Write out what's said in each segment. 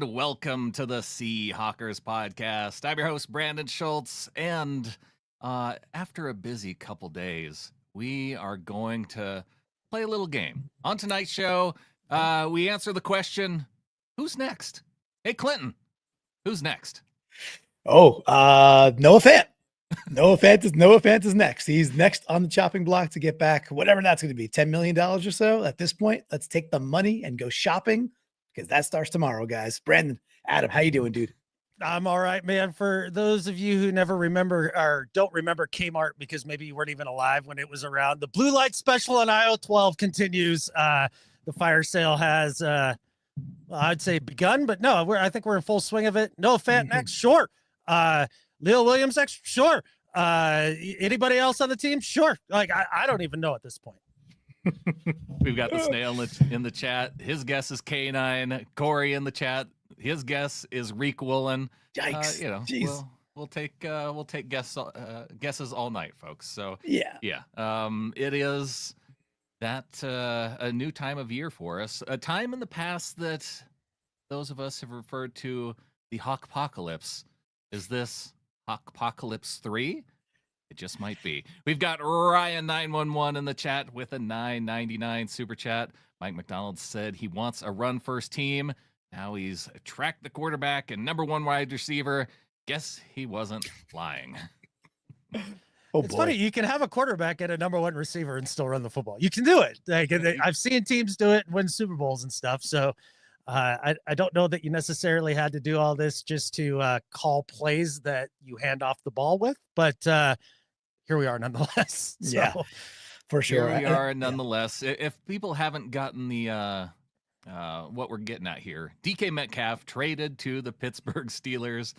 and welcome to the Seahawkers podcast. I'm your host, Brandon Schultz, and after a busy couple days, we are going to play a little game. On tonight's show, we answer the question, who's next? Hey, Clinton, who's next? Noah Fant. Noah Fant is next. He's next on the chopping block to get back, whatever that's going to be, $10 million or so. At this point, let's take the money and go shopping because that starts tomorrow, guys. Brandon, Adam, how you doing, dude? I'm all right, man. For those of you who never remember or don't remember Kmart because maybe you weren't even alive when it was around, the blue light special on IO 12 continues. The fire sale has, I'd say begun, but no, I think we're in full swing of it. Noah Fant next, sure. Leo Williams next, sure. Anybody else on the team? Sure. Like, I don't even know at this point. We've got the snail in the chat. His guess is K9. Corey in the chat. His guess is Reek Woolen. Yikes. We'll take guesses all night, folks. So yeah. It is that a new time of year for us. A time in the past that those of us have referred to the Hawkpocalypse. Is this Hawkpocalypse 3? It just might be. We've got Ryan911 in the chat with a $9.99 super chat. Mike McDonald said he wants a run-first team. Now he's tracked the quarterback and number one wide receiver. Guess he wasn't lying. It's funny. You can have a quarterback and a number one receiver and still run the football. You can do it. Like, I've seen teams do it and win Super Bowls and stuff. So I don't know that you necessarily had to do all this just to call plays that you hand off the ball with. But here we are nonetheless. So. Yeah, for sure. Here we are nonetheless. Yeah. If people haven't gotten the what we're getting at here, DK Metcalf traded to the Pittsburgh Steelers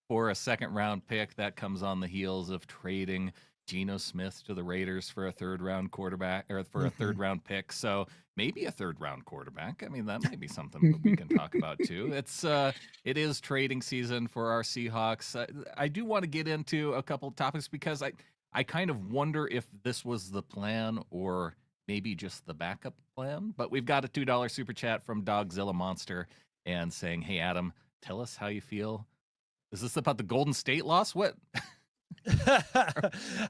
for a second-round pick. That comes on the heels of trading Geno Smith to the Raiders for a third-round quarterback or for a third-round pick. So maybe a third-round quarterback. I mean, that might be something that we can talk about too. It is trading season for our Seahawks. I do want to get into a couple of topics because I kind of wonder if this was the plan or maybe just the backup plan. But we've got a $2 super chat from Dogzilla Monster and saying, "Hey Adam, tell us how you feel. Is this about the Golden State loss? What?"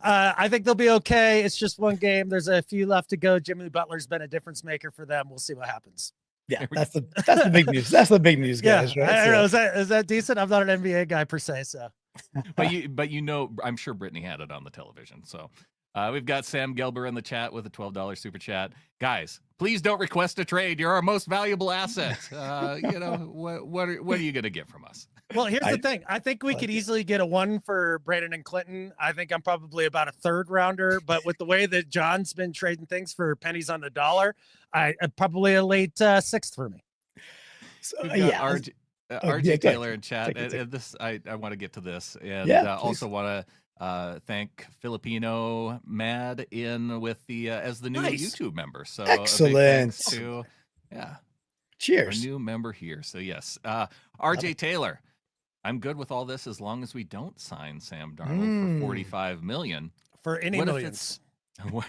I think they'll be okay. It's just one game. There's a few left to go. Jimmy Butler's been a difference maker for them. We'll see what happens. Yeah, that's the big news. That's the big news, guys. Yeah, right? I don't know. Is that decent? I'm not an NBA guy per se, so. but you know, I'm sure Brittany had it on the television. So we've got Sam Gelber in the chat with a $12 super chat. Guys, please don't request a trade. You're our most valuable asset. What are you going to get from us? Well, here's the thing. I think we could easily get a one for Brandon and Clinton. I think I'm probably about a third rounder, but with the way that John's been trading things for pennies on the dollar, I probably a late sixth for me. So, RJ Taylor in chat. I want to get to this, and also want to thank Filipino Mad in with the as the new YouTube member. So excellent. Cheers. A new member here. So yes, RJ Taylor. I'm good with all this as long as we don't sign Sam Darnold for $45 million. For any millions. What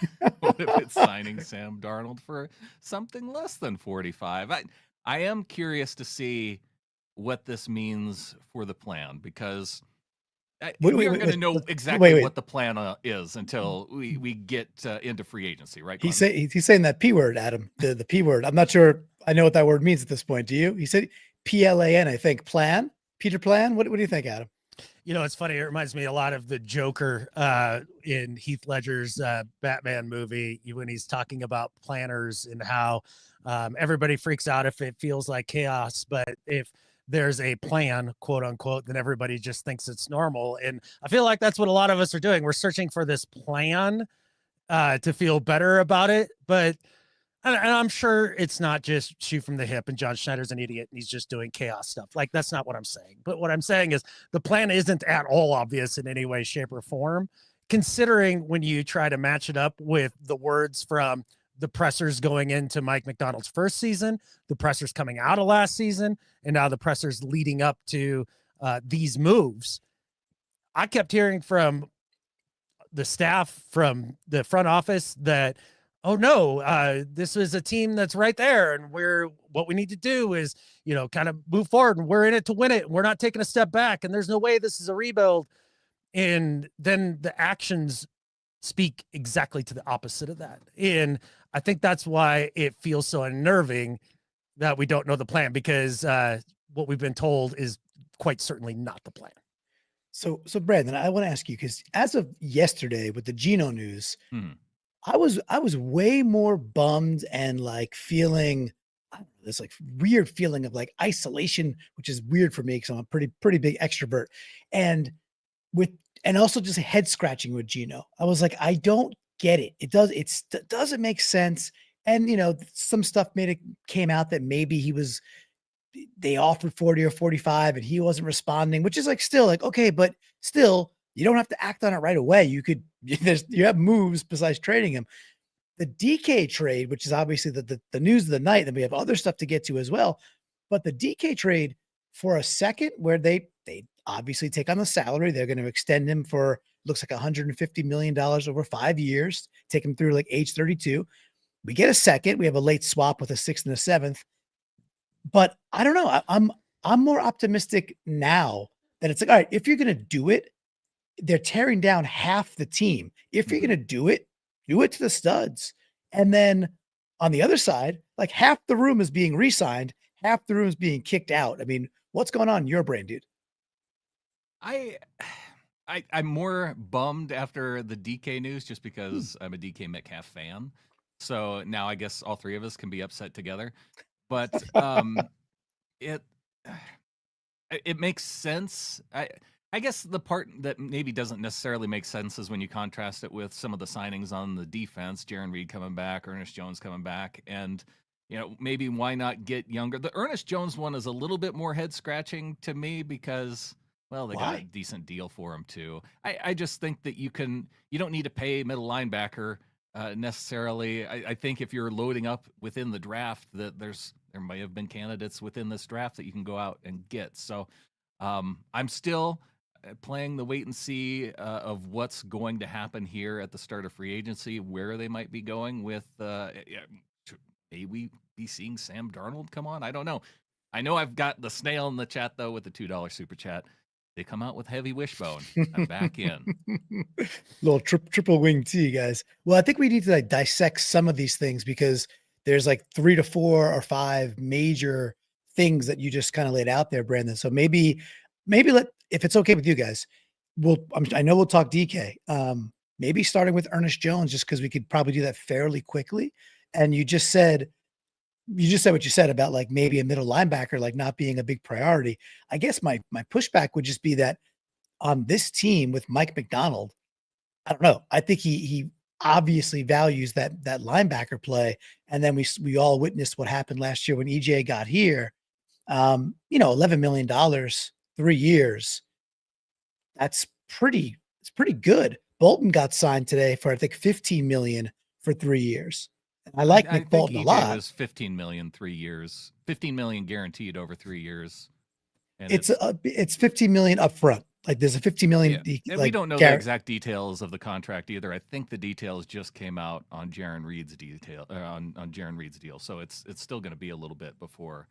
if it's signing Sam Darnold for something less than 45? I am curious to see what this means for the plan because we aren't going to know exactly what the plan is until we get into free agency, right? He's saying that P word, Adam, the P word. I'm not sure I know what that word means at this point. Do you? He said PLAN, I think. Plan? Peter Plan? What do you think, Adam? You know, it's funny. It reminds me a lot of the Joker in Heath Ledger's Batman movie when he's talking about planners and how everybody freaks out if it feels like chaos. But if there's a plan, quote unquote, then everybody just thinks it's normal. And I feel like that's what a lot of us are doing. We're searching for this plan to feel better about it. But and I'm sure it's not just shoot from the hip and John Schneider's an idiot and he's just doing chaos stuff. Like, that's not what I'm saying. But what I'm saying is the plan isn't at all obvious in any way, shape, or form, considering when you try to match it up with the words from the pressers going into Mike McDonald's first season, the pressers coming out of last season, and now the pressers leading up to these moves. I kept hearing from the staff, from the front office, that oh no, this is a team that's right there. And what we need to do is, kind of move forward, and we're in it to win it. We're not taking a step back, and there's no way this is a rebuild. And then the actions speak exactly to the opposite of that. And I think that's why it feels so unnerving that we don't know the plan, because what we've been told is quite certainly not the plan. So Brandon, I want to ask you, because as of yesterday with the Geno news, Mhm. I was way more bummed and like feeling, I don't know, this like weird feeling of like isolation, which is weird for me because I'm a pretty big extrovert, and with and also just head scratching with Geno. I was like, I don't get it. It doesn't make sense. And some stuff came out that maybe they offered 40 or 45 and he wasn't responding, which is like still like, okay, but still, you don't have to act on it right away. You have moves besides trading him. The DK trade, which is obviously the news of the night, and we have other stuff to get to as well. But the DK trade, for a second, where they obviously take on the salary, they're going to extend him for, looks like $150 million over 5 years, take him through like age 32. We get a second. We have a late swap with a 6th and a 7th. But I don't know. I'm more optimistic now that it's like, all right, if you're going to do it, they're tearing down half the team. If you're going to do it to the studs. And then on the other side, like half the room is being re-signed, half the room is being kicked out. I mean, what's going on in your brain, dude? I'm more bummed after the DK news just because I'm a DK Metcalf fan. So now I guess all three of us can be upset together. But it makes sense. I guess the part that maybe doesn't necessarily make sense is when you contrast it with some of the signings on the defense, Jaron Reed coming back, Ernest Jones coming back, and maybe why not get younger? The Ernest Jones one is a little bit more head scratching to me because, well, they got a decent deal for him too. I just think that you don't need to pay middle linebacker necessarily. I think if you're loading up within the draft, that there might have been candidates within this draft that you can go out and get. So I'm still playing the wait and see of what's going to happen here at the start of free agency, where they might be going with. May we be seeing Sam Darnold come on? I don't know. I know I've got the snail in the chat though with the $2 super chat. They come out with heavy wishbone. I'm back in. Little triple wing T, guys. Well, I think we need to like dissect some of these things because there's like 3 to 4 or 5 major things that you just kind of laid out there, Brandon. So maybe if it's okay with you guys, I know we'll talk DK. Maybe starting with Ernest Jones, just because we could probably do that fairly quickly. And you just said what you said about like maybe a middle linebacker like not being a big priority. I guess my pushback would just be that on this team with Mike McDonald, I don't know. I think he obviously values that linebacker play. And then we all witnessed what happened last year when EJ got here. $11 million, 3 years. It's pretty good. Bolton got signed today for I think $15 million for 3 years. I like Nick Bolton a lot. It was $15 million 3 years, $15 million guaranteed over 3 years. And it's $15 million up front. Like there's a $50 million. Yeah. And we don't know the exact details of the contract either. I think the details just came out on Jaron Reed's on Jaron Reed's deal. So it's still going to be a little bit before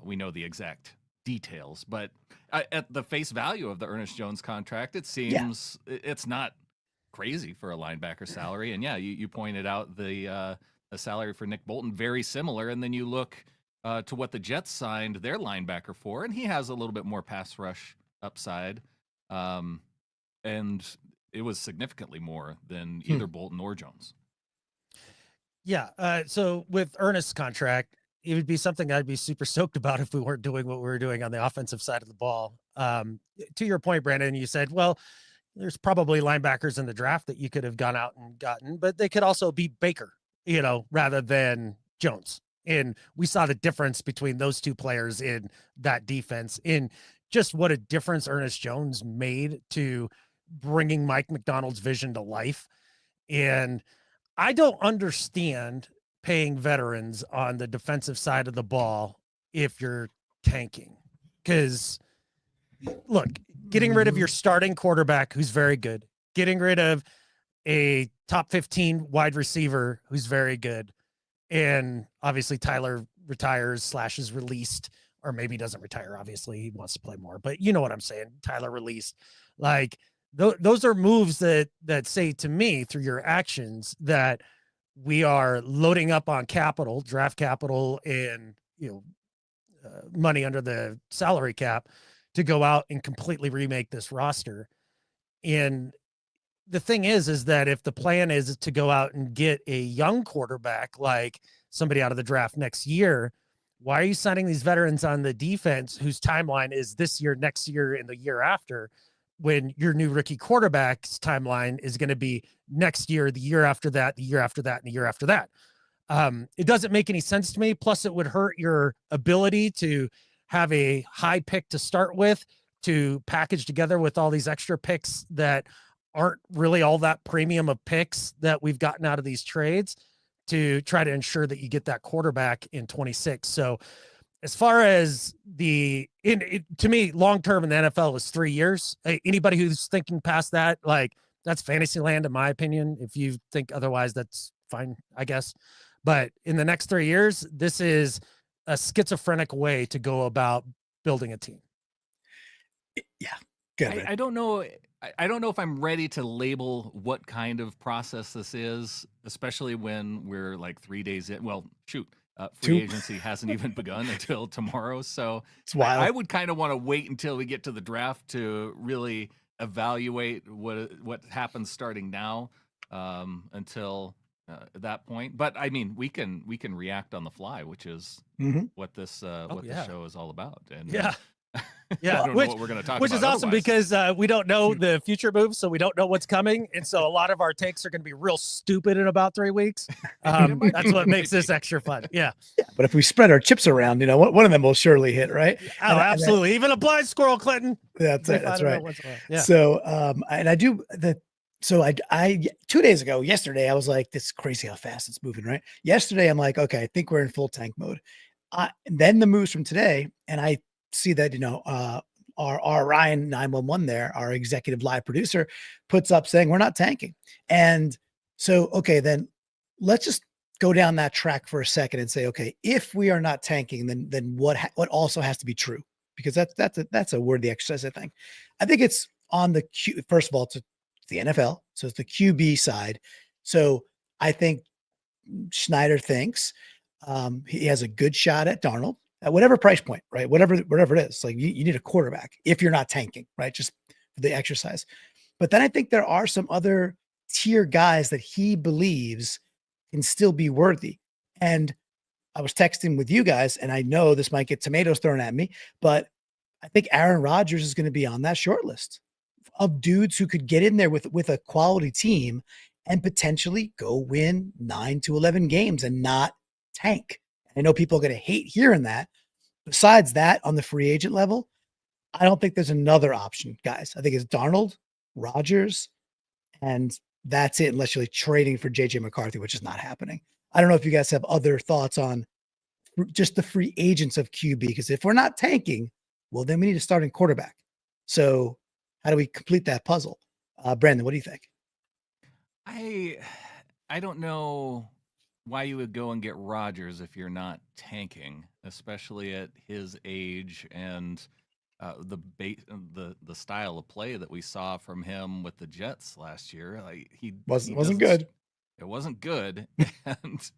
we know the exact details. But at the face value of the Ernest Jones contract, it seems it's not crazy for a linebacker salary. And yeah, you pointed out the salary for Nick Bolton, very similar. And then you look to what the Jets signed their linebacker for, and he has a little bit more pass rush upside. And it was significantly more than either Bolton or Jones. Yeah. So with Ernest's contract, it would be something I'd be super stoked about if we weren't doing what we were doing on the offensive side of the ball. To your point, Brandon, you said, well, there's probably linebackers in the draft that you could have gone out and gotten, but they could also be Baker, rather than Jones. And we saw the difference between those two players in that defense, in just what a difference Ernest Jones made to bringing Mike McDonald's vision to life. And I don't understand paying veterans on the defensive side of the ball if you're tanking. Because, look, getting rid of your starting quarterback, who's very good, getting rid of a top 15 wide receiver who's very good, and obviously Tyler retires / is released, or maybe doesn't retire. Obviously, he wants to play more, but you know what I'm saying. Tyler released. Like those are moves that say to me through your actions that we are loading up on capital, draft capital, and money under the salary cap to go out and completely remake this roster. And the thing is that if the plan is to go out and get a young quarterback, like somebody out of the draft next year, why are you signing these veterans on the defense whose timeline is this year, next year, and the year after, when your new rookie quarterback's timeline is going to be next year, the year after that, the year after that, and the year after that? It doesn't make any sense to me. Plus, it would hurt your ability to have a high pick to start with, to package together with all these extra picks that aren't really all that premium of picks that we've gotten out of these trades, to try to ensure that you get that quarterback in 26. So as far as to me, long-term in the NFL is 3 years. Anybody who's thinking past that, like, that's fantasy land, in my opinion. If you think otherwise, that's fine, I guess. But in the next 3 years, this is a schizophrenic way to go about building a team. Yeah. Good. I don't know. I don't know if I'm ready to label what kind of process this is, especially when we're like 3 days in. Well, shoot, free agency hasn't even begun until tomorrow. So It's wild. I would kind of want to wait until we get to the draft to really evaluate what happens starting now, until that point. But I mean, we can react on the fly, which is what this the show is all about. And yeah, I don't know what we're going to talk about. Which is awesome because we don't know the future moves, so we don't know what's coming, and so a lot of our takes are going to be real stupid in about 3 weeks. That's what makes this extra fun. Yeah. But if we spread our chips around, one of them will surely hit, right? Oh, absolutely. Even a blind squirrel, Clinton. That's it. That's right. Yeah. So, and I do that. So I 2 days ago, yesterday, I was like, this is crazy how fast it's moving, right? Yesterday, I'm like, okay, I think we're in full tank mode. Then the moves from today, and I see that, our Ryan 911 there, our executive live producer, puts up saying we're not tanking. And so, okay, then let's just go down that track for a second and say, okay, if we are not tanking, then what also has to be true? Because that's a worthy exercise, I think. I think it's on the first of all, it's the NFL. So it's the QB side. So I think Schneider thinks he has a good shot at Darnold at whatever price point, right? Whatever it is, like you need a quarterback if you're not tanking, right? Just for the exercise. But then I think there are some other tier guys that he believes can still be worthy. And I was texting with you guys, and I know this might get tomatoes thrown at me, but I think Aaron Rodgers is going to be on that short list of dudes who could get in there with a quality team and potentially go win 9 to 11 games and not tank. I know people are going to hate hearing that. Besides that, on the free agent level, I don't think there's another option, guys. I think it's Darnold, Rodgers, and that's it, unless you're like trading for JJ McCarthy, which is not happening. I don't know if you guys have other thoughts on just the free agents of QB, because if we're not tanking, well, then we need a starting quarterback. So how do we complete that puzzle? Brandon, what do you think? I don't know why you would go and get Rodgers if you're not tanking, especially at his age and the style of play that we saw from him with the Jets last year. Like he wasn't good. It wasn't good, and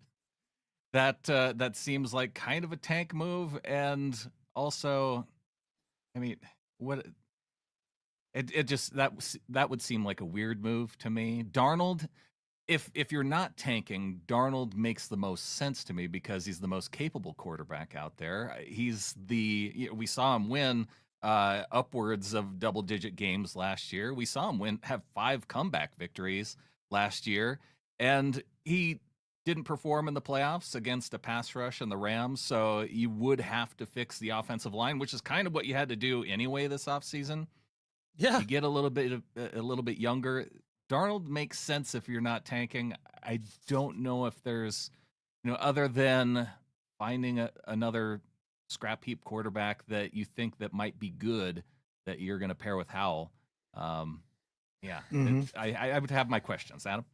that seems like kind of a tank move. And also, I mean, what it just that would seem like a weird move to me. Darnold. If you're not tanking, Darnold makes the most sense to me because he's the most capable quarterback out there. We saw him win upwards of double-digit games last year. We saw him have 5 comeback victories last year, and he didn't perform in the playoffs against a pass rush and the Rams. So you would have to fix the offensive line, which is kind of what you had to do anyway this offseason. Yeah, you get a little bit younger. Darnold makes sense if you're not tanking. I don't know if there's, other than finding another scrap heap quarterback that you think that might be good, that you're going to pair with Howell. Yeah, Mhm. I would have my questions, Adam.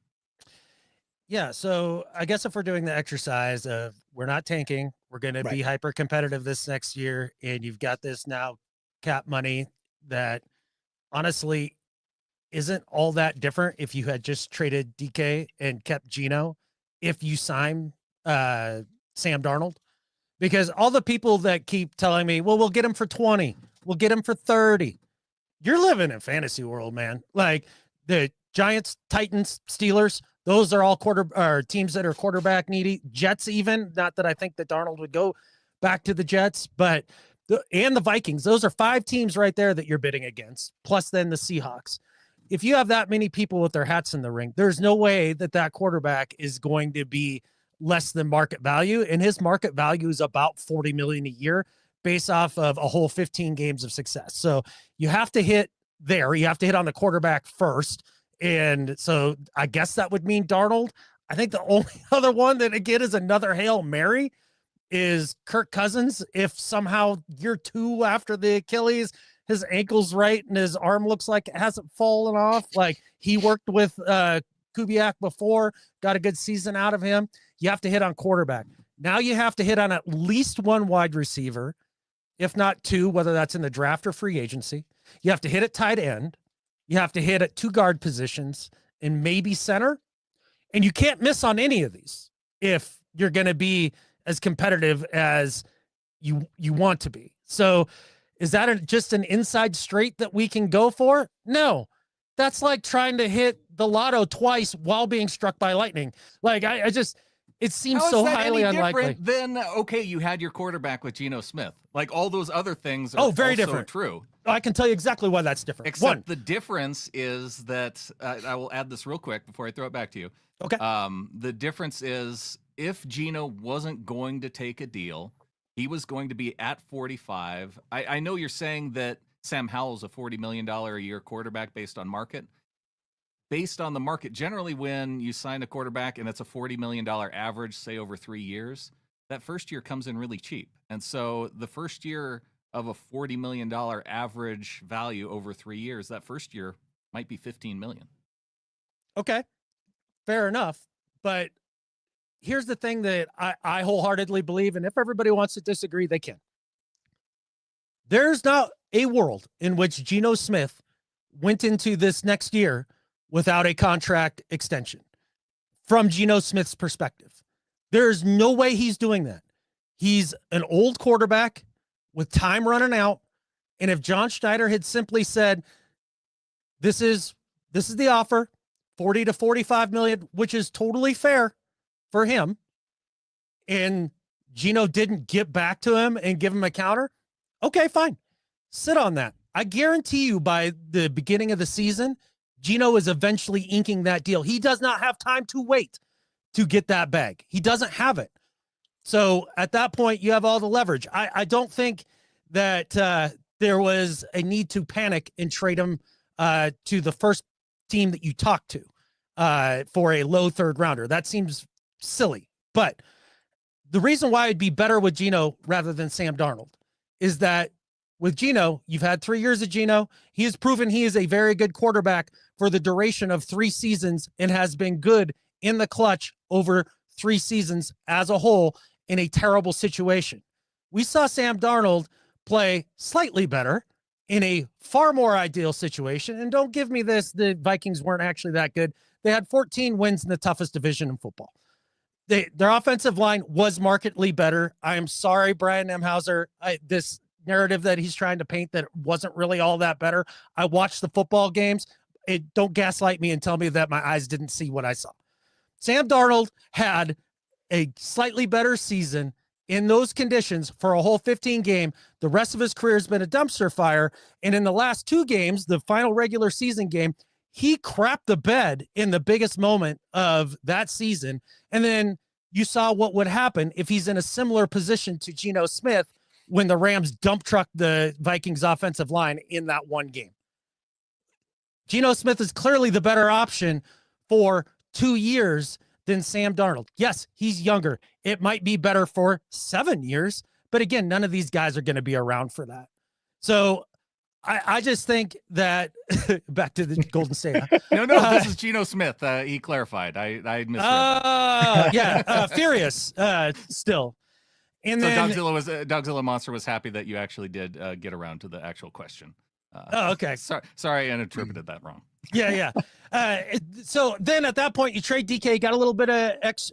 Yeah, so I guess if we're doing the exercise of we're not tanking, we're going to Right. be hyper competitive this next year, and you've got this now cap money that honestly isn't all that different if you had just traded DK and kept Geno if you sign Sam Darnold. Because all the people that keep telling me, well, we'll get him for 20, we'll get him for 30. You're living in fantasy world, man. Like the Giants, Titans, Steelers, those are all teams that are quarterback needy. Jets, even, not that I think that Darnold would go back to the Jets, but and the Vikings, those are 5 teams right there that you're bidding against, plus then the Seahawks. If you have that many people with their hats in the ring, there's no way that that quarterback is going to be less than market value. And his market value is about 40 million a year based off of a whole 15 games of success. So you have to hit there. You have to hit on the quarterback first. And so I guess that would mean Darnold. I think the only other one that, again, is another Hail Mary is Kirk Cousins. If somehow year 2 after the Achilles, his ankle's right and his arm looks like it hasn't fallen off. Like he worked with Kubiak before, got a good season out of him. You have to hit on quarterback. Now you have to hit on at least 1 wide receiver, if not 2, whether that's in the draft or free agency. You have to hit at tight end. You have to hit at 2 guard positions and maybe center. And you can't miss on any of these if you're going to be as competitive as you want to be. So is that just an inside straight that we can go for? No. That's like trying to hit the lotto twice while being struck by lightning. Like I just, it seems so highly unlikely. Then okay, you had your quarterback with Geno Smith. Like all those other things are very also different. True. I can tell you exactly why that's different. Except the difference is that I will add this real quick before I throw it back to you. Okay. The difference is if Geno wasn't going to take a deal, he was going to be at 45. I know you're saying that Sam Howell's a $40 million a year quarterback based on market. Based on the market, generally when you sign a quarterback and it's a $40 million average, say over 3 years, that first year comes in really cheap. And so the first year of a $40 million average value over 3 years, that first year might be $15 million. Okay, fair enough. But here's the thing that I wholeheartedly believe, and if everybody wants to disagree, they can. There's not a world in which Geno Smith went into this next year without a contract extension from Geno Smith's perspective. There's no way he's doing that. He's an old quarterback with time running out. And if John Schneider had simply said, this is the offer, 40 to 45 million, which is totally fair for him, and Geno didn't get back to him and give him a counter, okay, fine. Sit on that. I guarantee you by the beginning of the season, Geno is eventually inking that deal. He does not have time to wait to get that bag. He doesn't have it. So at that point, you have all the leverage. I don't think that there was a need to panic and trade him to the first team that you talk to for a low 3rd rounder. That seems silly. But the reason why it'd be better with Geno rather than Sam Darnold is that with Geno, you've had 3 years of Geno. He has proven he is a very good quarterback for the duration of 3 seasons and has been good in the clutch over 3 seasons as a whole in a terrible situation. We saw Sam Darnold play slightly better in a far more ideal situation. And don't give me this, the Vikings weren't actually that good. They had 14 wins in the toughest division in football. Their offensive line was markedly better. I am sorry, Brian Nemhauser, this narrative that he's trying to paint that wasn't really all that better. I watched the football games. Don't gaslight me and tell me that my eyes didn't see what I saw. Sam Darnold had a slightly better season in those conditions for a whole 15 game. The rest of his career has been a dumpster fire. And in the last 2 games, the final regular season game, he crapped the bed in the biggest moment of that season. And then you saw what would happen if he's in a similar position to Geno Smith when the Rams dump truck the Vikings offensive line in that one game. Geno Smith is clearly the better option for 2 years than Sam Darnold. Yes, he's younger. It might be better for 7 years, but again, none of these guys are going to be around for that. So I just think that back to the Golden State. No, this is Geno Smith. He clarified. I misread that. Yeah, furious still. And so then Dogzilla Monster was happy that you actually did get around to the actual question. okay. Sorry, I interpreted that wrong. Yeah. So then at that point, you trade DK, got a little bit of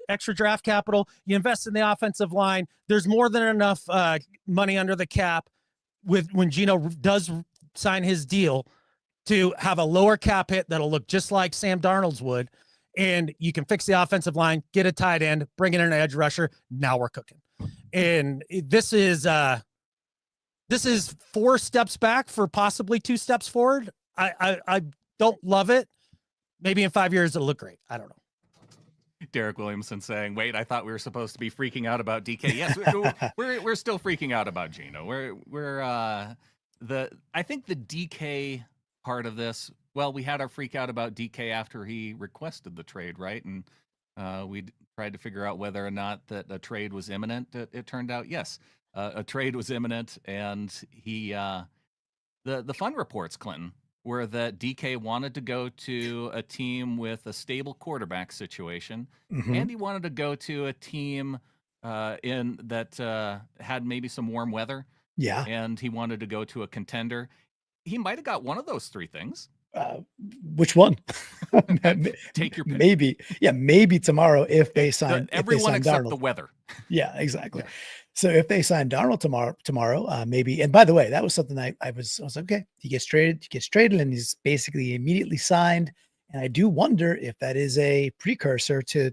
extra draft capital. You invest in the offensive line. There's more than enough money under the cap when Geno does sign his deal to have a lower cap hit that'll look just like Sam Darnold's would. And you can fix the offensive line, get a tight end, bring in an edge rusher. Now we're cooking. And this is 4 steps back for possibly 2 steps forward. I don't love it. Maybe in 5 years it'll look great. I don't know. Derek Williamson saying, "Wait, I thought we were supposed to be freaking out about DK." Yes, we're still freaking out about Geno. I think the DK part of this. Well, we had our freak out about DK after he requested the trade, right? And we tried to figure out whether or not that a trade was imminent. It turned out yes, a trade was imminent, and he the fun reports, Clinton, were that DK wanted to go to a team with a stable quarterback situation, and he wanted to go to a team that had maybe some warm weather. Yeah. And he wanted to go to a contender. He might have got one of those 3 things. Which one? Take your pick. Maybe tomorrow if they sign everyone except Darnold. The weather. Yeah, exactly. Yeah. So if they sign Darnold tomorrow, maybe. And by the way, that was something I was like, okay, he gets traded, and he's basically immediately signed. And I do wonder if that is a precursor to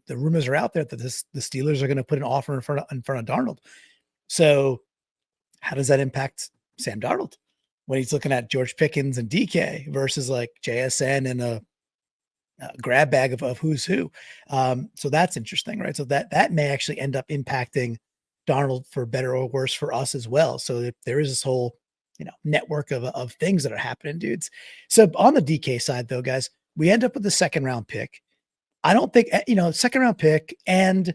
the rumors are out there that the Steelers are going to put an offer in front of Darnold. So how does that impact Sam Darnold when he's looking at George Pickens and DK versus like JSN and a grab bag of who's who? So that's interesting, right? So that may actually end up impacting Darnold for better or worse for us as well. So there is this whole, network of things that are happening, dudes. So on the DK side though, guys, we end up with the 2nd round pick. I don't think, 2nd round pick, and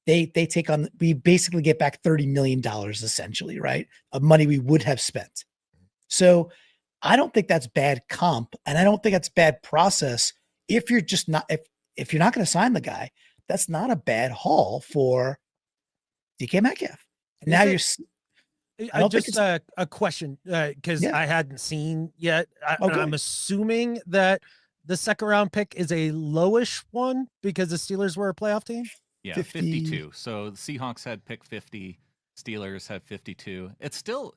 they take on, we basically get back $30 million essentially, right? Of money we would have spent. So I don't think that's bad comp. And I don't think that's bad process. If you're just not, if you're not going to sign the guy, that's not a bad haul for DK Metcalf. And now I just a question because I hadn't seen yet. I'm assuming that the 2nd round pick is a lowish one because the Steelers were a playoff team. Yeah, 52. So the Seahawks had pick 50. Steelers had 52. It's still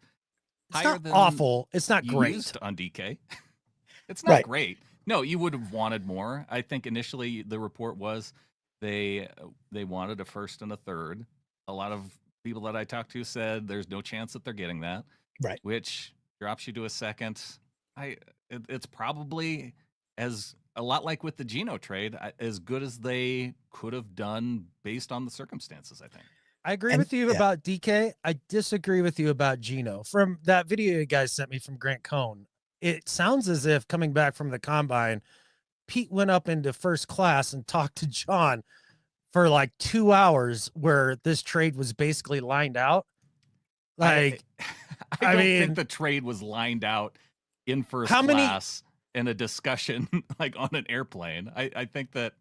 higher than awful. It's not great used on DK. It's not great. No, you would have wanted more. I think initially the report was they wanted a 1st and a 3rd. A lot of people that I talked to said there's no chance that they're getting that. Right. Which drops you to a 2nd. It's probably a lot like with the Geno trade, as good as they could have done based on the circumstances, I think. I agree with you about DK. I disagree with you about Geno. From that video you guys sent me from Grant Cohn, it sounds as if coming back from the combine, Pete went up into first class and talked to John for like 2 hours where this trade was basically lined out. Like, I don't think the trade was lined out in first class in a discussion like on an airplane. I think that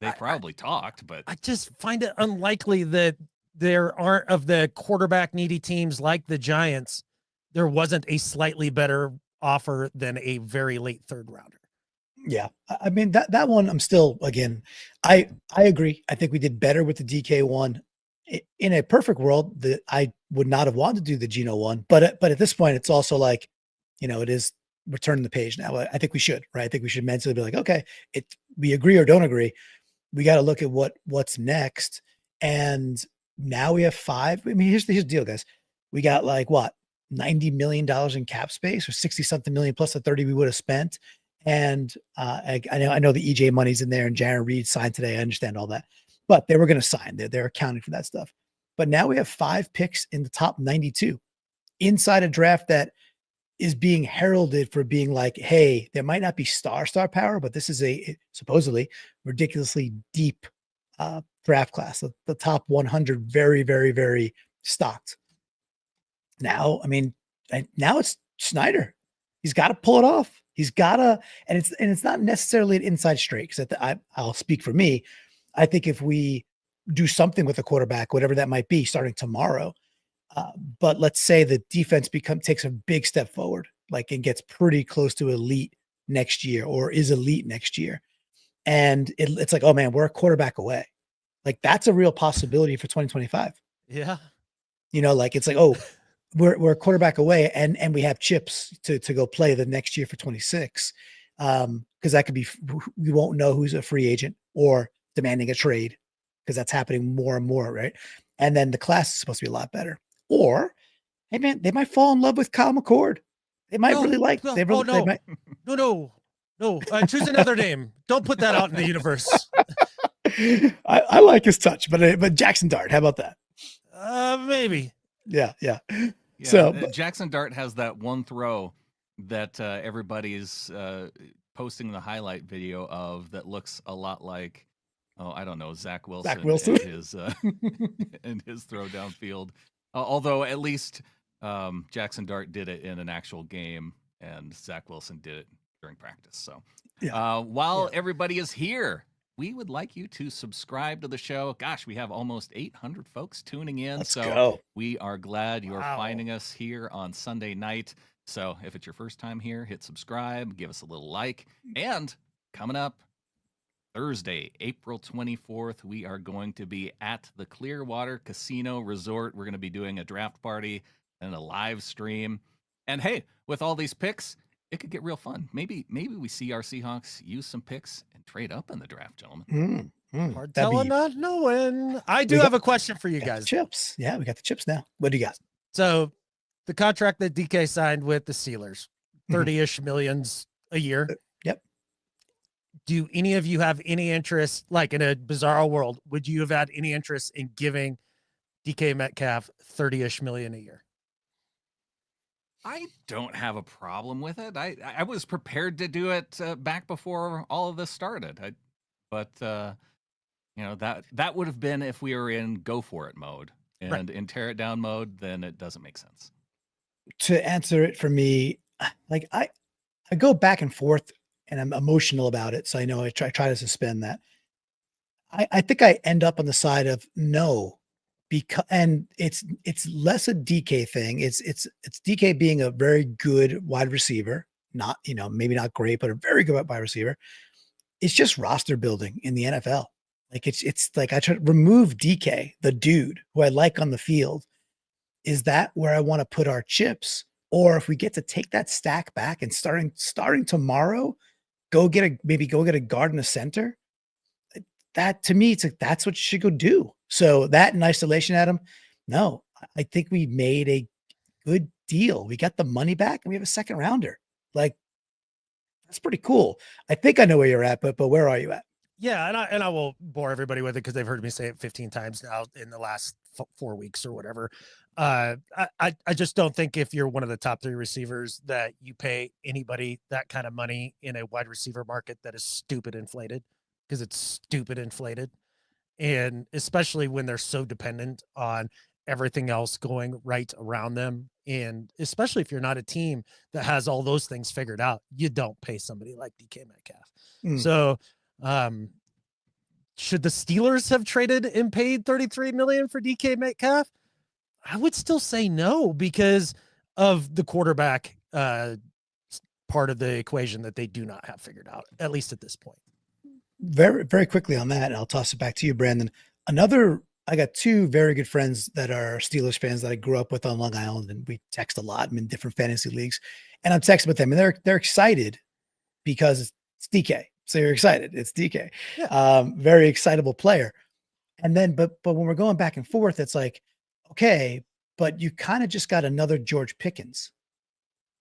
they probably talked, but I just find it unlikely that there aren't, of the quarterback needy teams like the Giants, there wasn't a slightly better offer than a very late 3rd rounder. Yeah. I mean, that one, I'm still, again, I agree. I think we did better with the DK one. In a perfect world, I would not have wanted to do the Geno one, but at this point, it's also like, it is, we're turning the page now. I think we should, right? I think we should mentally be like, okay, we agree or don't agree. We got to look at what's next. And now we have 5. I mean, here's the deal, guys. We got like what, $90 million in cap space, or 60 something million plus the 30 we would have spent. And I know the EJ money's in there, and Jaron Reed signed today. I understand all that, but they were going to sign. They're accounting for that stuff. But now we have 5 picks in the top 92 inside a draft that is being heralded for being like, hey, there might not be star power, but this is a supposedly ridiculously deep draft class. The top 100, very, very, very stocked. Now, I mean, now it's Snyder. He's got to pull it off. He's got to, and it's not necessarily an inside straight, because I'll speak for me. I think if we do something with a quarterback, whatever that might be, starting tomorrow, but let's say the defense takes a big step forward, like, and gets pretty close to elite next year, or is elite next year, and it's like, oh man, we're a quarterback away. Like, that's a real possibility for 2025. Yeah. Like, it's like, oh, we're a quarterback away, and we have chips to go play the next year for 26. Because that could be, we won't know who's a free agent or demanding a trade, because that's happening more and more, right? And then the class is supposed to be a lot better. Or, hey man, they might fall in love with Kyle McCord. They might really like. No, they might. No. Choose another name. Don't put that out in the universe. I like his touch, but Jackson Dart, how about that? Maybe. Yeah. So Jackson Dart has that one throw that everybody's posting the highlight video of that looks a lot like, I don't know, Zach Wilson. And his and his throw downfield. Although at least Jackson Dart did it in an actual game, and Zach Wilson did it during practice. So while everybody is here, we would like you to subscribe to the show. Gosh, we have almost 800 folks tuning in. Let's go. We are glad you are finding us here on Sunday night. So if it's your first time here, hit subscribe, give us a little like. And coming up Thursday, April 24th, we are going to be at the Clearwater Casino Resort. We're going to be doing a draft party and a live stream. And hey, with all these picks, it could get real fun. Maybe we see our Seahawks use some picks and trade up in the draft, gentlemen. Hard telling, not knowing. I do have a question for you guys. Chips. Yeah, we got the chips now. What do you got? So the contract that DK signed with the Steelers, 30-ish millions a year. Yep. Do any of you have any interest, like in a bizarre world, would you have had any interest in giving DK Metcalf 30-ish million a year? I don't have a problem with it. I was prepared to do it back before all of this started. But that would have been if we were in go for it mode, and in tear it down mode, then it doesn't make sense. To answer it for me, like I go back and forth, and I'm emotional about it. So I know I try to suspend that. I think I end up on the side of no, because, and it's less a DK thing. It's DK being a very good wide receiver, not, maybe not great, but a very good wide receiver. It's just roster building in the NFL. Like it's like, I try to remove DK, the dude who I like on the field. Is that where I want to put our chips? Or if we get to take that stack back and starting tomorrow, go get a guard and a center. That, to me, it's like, that's what you should go do. So that in isolation, Adam, no, I think we made a good deal. We got the money back and we have a second rounder. Like, that's pretty cool. I think I know where you're at, but where are you at? Yeah, and I will bore everybody with it because they've heard me say it 15 times now in the last 4 weeks or whatever. I just don't think if you're one of the top 3 receivers that you pay anybody that kind of money in a wide receiver market that is stupid inflated, because it's stupid inflated. And especially when they're so dependent on everything else going right around them. And especially if you're not a team that has all those things figured out, you don't pay somebody like DK Metcalf. So, should the Steelers have traded and paid $33 million for DK Metcalf? I would still say no, because of the quarterback part of the equation that they do not have figured out, at least at this point. Very, very quickly on that, and I'll toss it back to you, Brandon. I got 2 very good friends that are Steelers fans that I grew up with on Long Island, and we text a lot. I'm in different fantasy leagues, and I'm texting with them, and they're excited because it's DK. So you're excited. It's DK. Yeah. Very excitable player. And then, but when we're going back and forth, it's like, okay, but you kind of just got another George Pickens.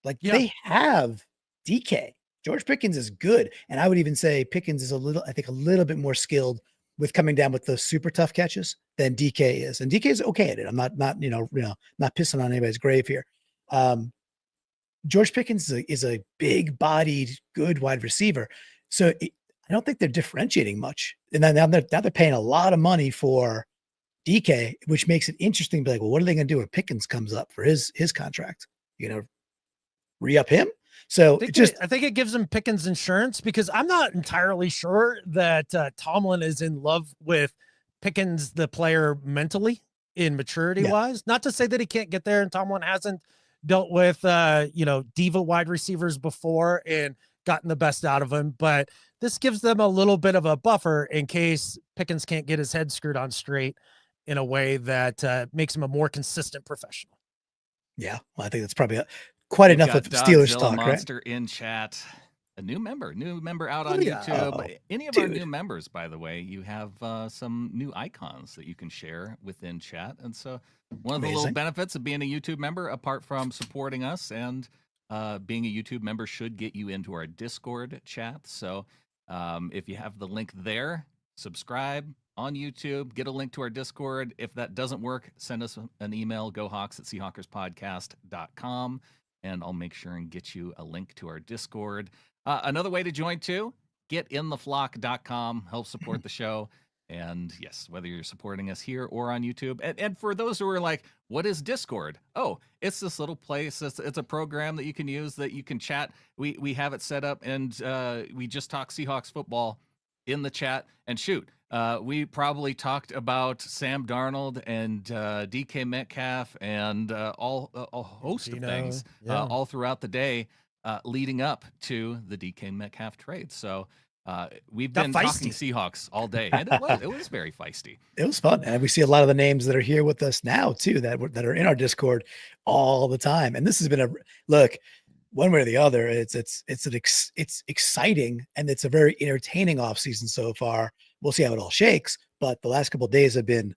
Like, they have DK. George Pickens is good. And I would even say Pickens is a little bit more skilled with coming down with those super tough catches than DK is. And DK is okay at it. I'm not pissing on anybody's grave here. George Pickens is a big bodied, good wide receiver. So I don't think they're differentiating much. And then now they're paying a lot of money for DK, which makes it interesting to be like, well, what are they going to do when Pickens comes up for his contract? re-up him. So I think it gives him Pickens insurance, because I'm not entirely sure that Tomlin is in love with Pickens, the player, mentally in maturity wise. Not to say that he can't get there, and Tomlin hasn't dealt with diva wide receivers before and gotten the best out of him, but this gives them a little bit of a buffer in case Pickens can't get his head screwed on straight in a way that makes him a more consistent professional. Yeah, well, I think that's probably quite enough of Steelers talk, Monster right? in chat. A new member out on YouTube. Any of our new members, by the way, you have some new icons that you can share within chat. And so one of the little benefits of being a YouTube member, apart from supporting us and being a YouTube member, should get you into our Discord chat. So if you have the link there, subscribe on YouTube, get a link to our Discord. If that doesn't work, send us an email, gohawks@seahawkerspodcast.com, and I'll make sure and get you a link to our Discord. Another way to join too, getintheflock.com, help support the show. And yes, whether you're supporting us here or on YouTube. And for those who are like, what is Discord? Oh, it's this little place. It's a program that you can use, that you can chat. We have it set up, and we just talk Seahawks football in the chat. And shoot, we probably talked about Sam Darnold and DK Metcalf and a host of things all throughout the day leading up to the DK Metcalf trade. So we've been talking Seahawks all day, and it was very feisty. It was fun, and we see a lot of the names that are here with us now too, that are in our Discord all the time. And this has been a look, one way or the other. It's exciting, and it's a very entertaining offseason so far. We'll see how it all shakes, but the last couple of days have been.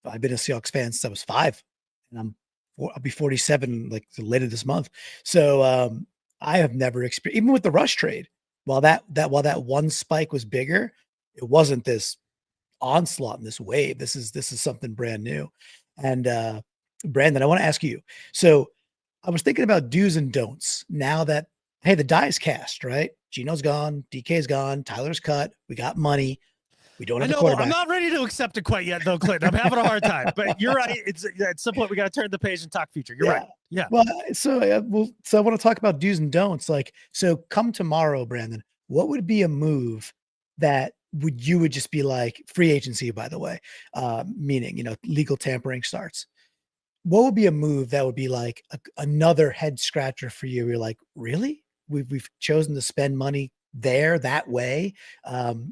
I've been a Seahawks fan since I was 5, and I'll be 47 like later this month. So I have never experienced, even with the Rush trade. While that one spike was bigger, it wasn't this onslaught and this wave. This is something brand new. And Brandon, I want to ask you. So I was thinking about do's and don'ts now that, hey, the die is cast, right? Geno's gone, DK's gone, Tyler's cut. We got money. We don't have a quarterback. I'm not ready to accept it quite yet, though, Clinton. I'm having a hard time. But you're right. At some point we got to turn the page and talk future. You're right. Yeah. Well, so I want to talk about do's and don'ts. Like, so come tomorrow, Brandon, what would be a move that you would just be like, free agency, by the way, meaning, legal tampering starts. What would be a move that would be like another head scratcher for you? You're like, really? We've chosen to spend money there that way.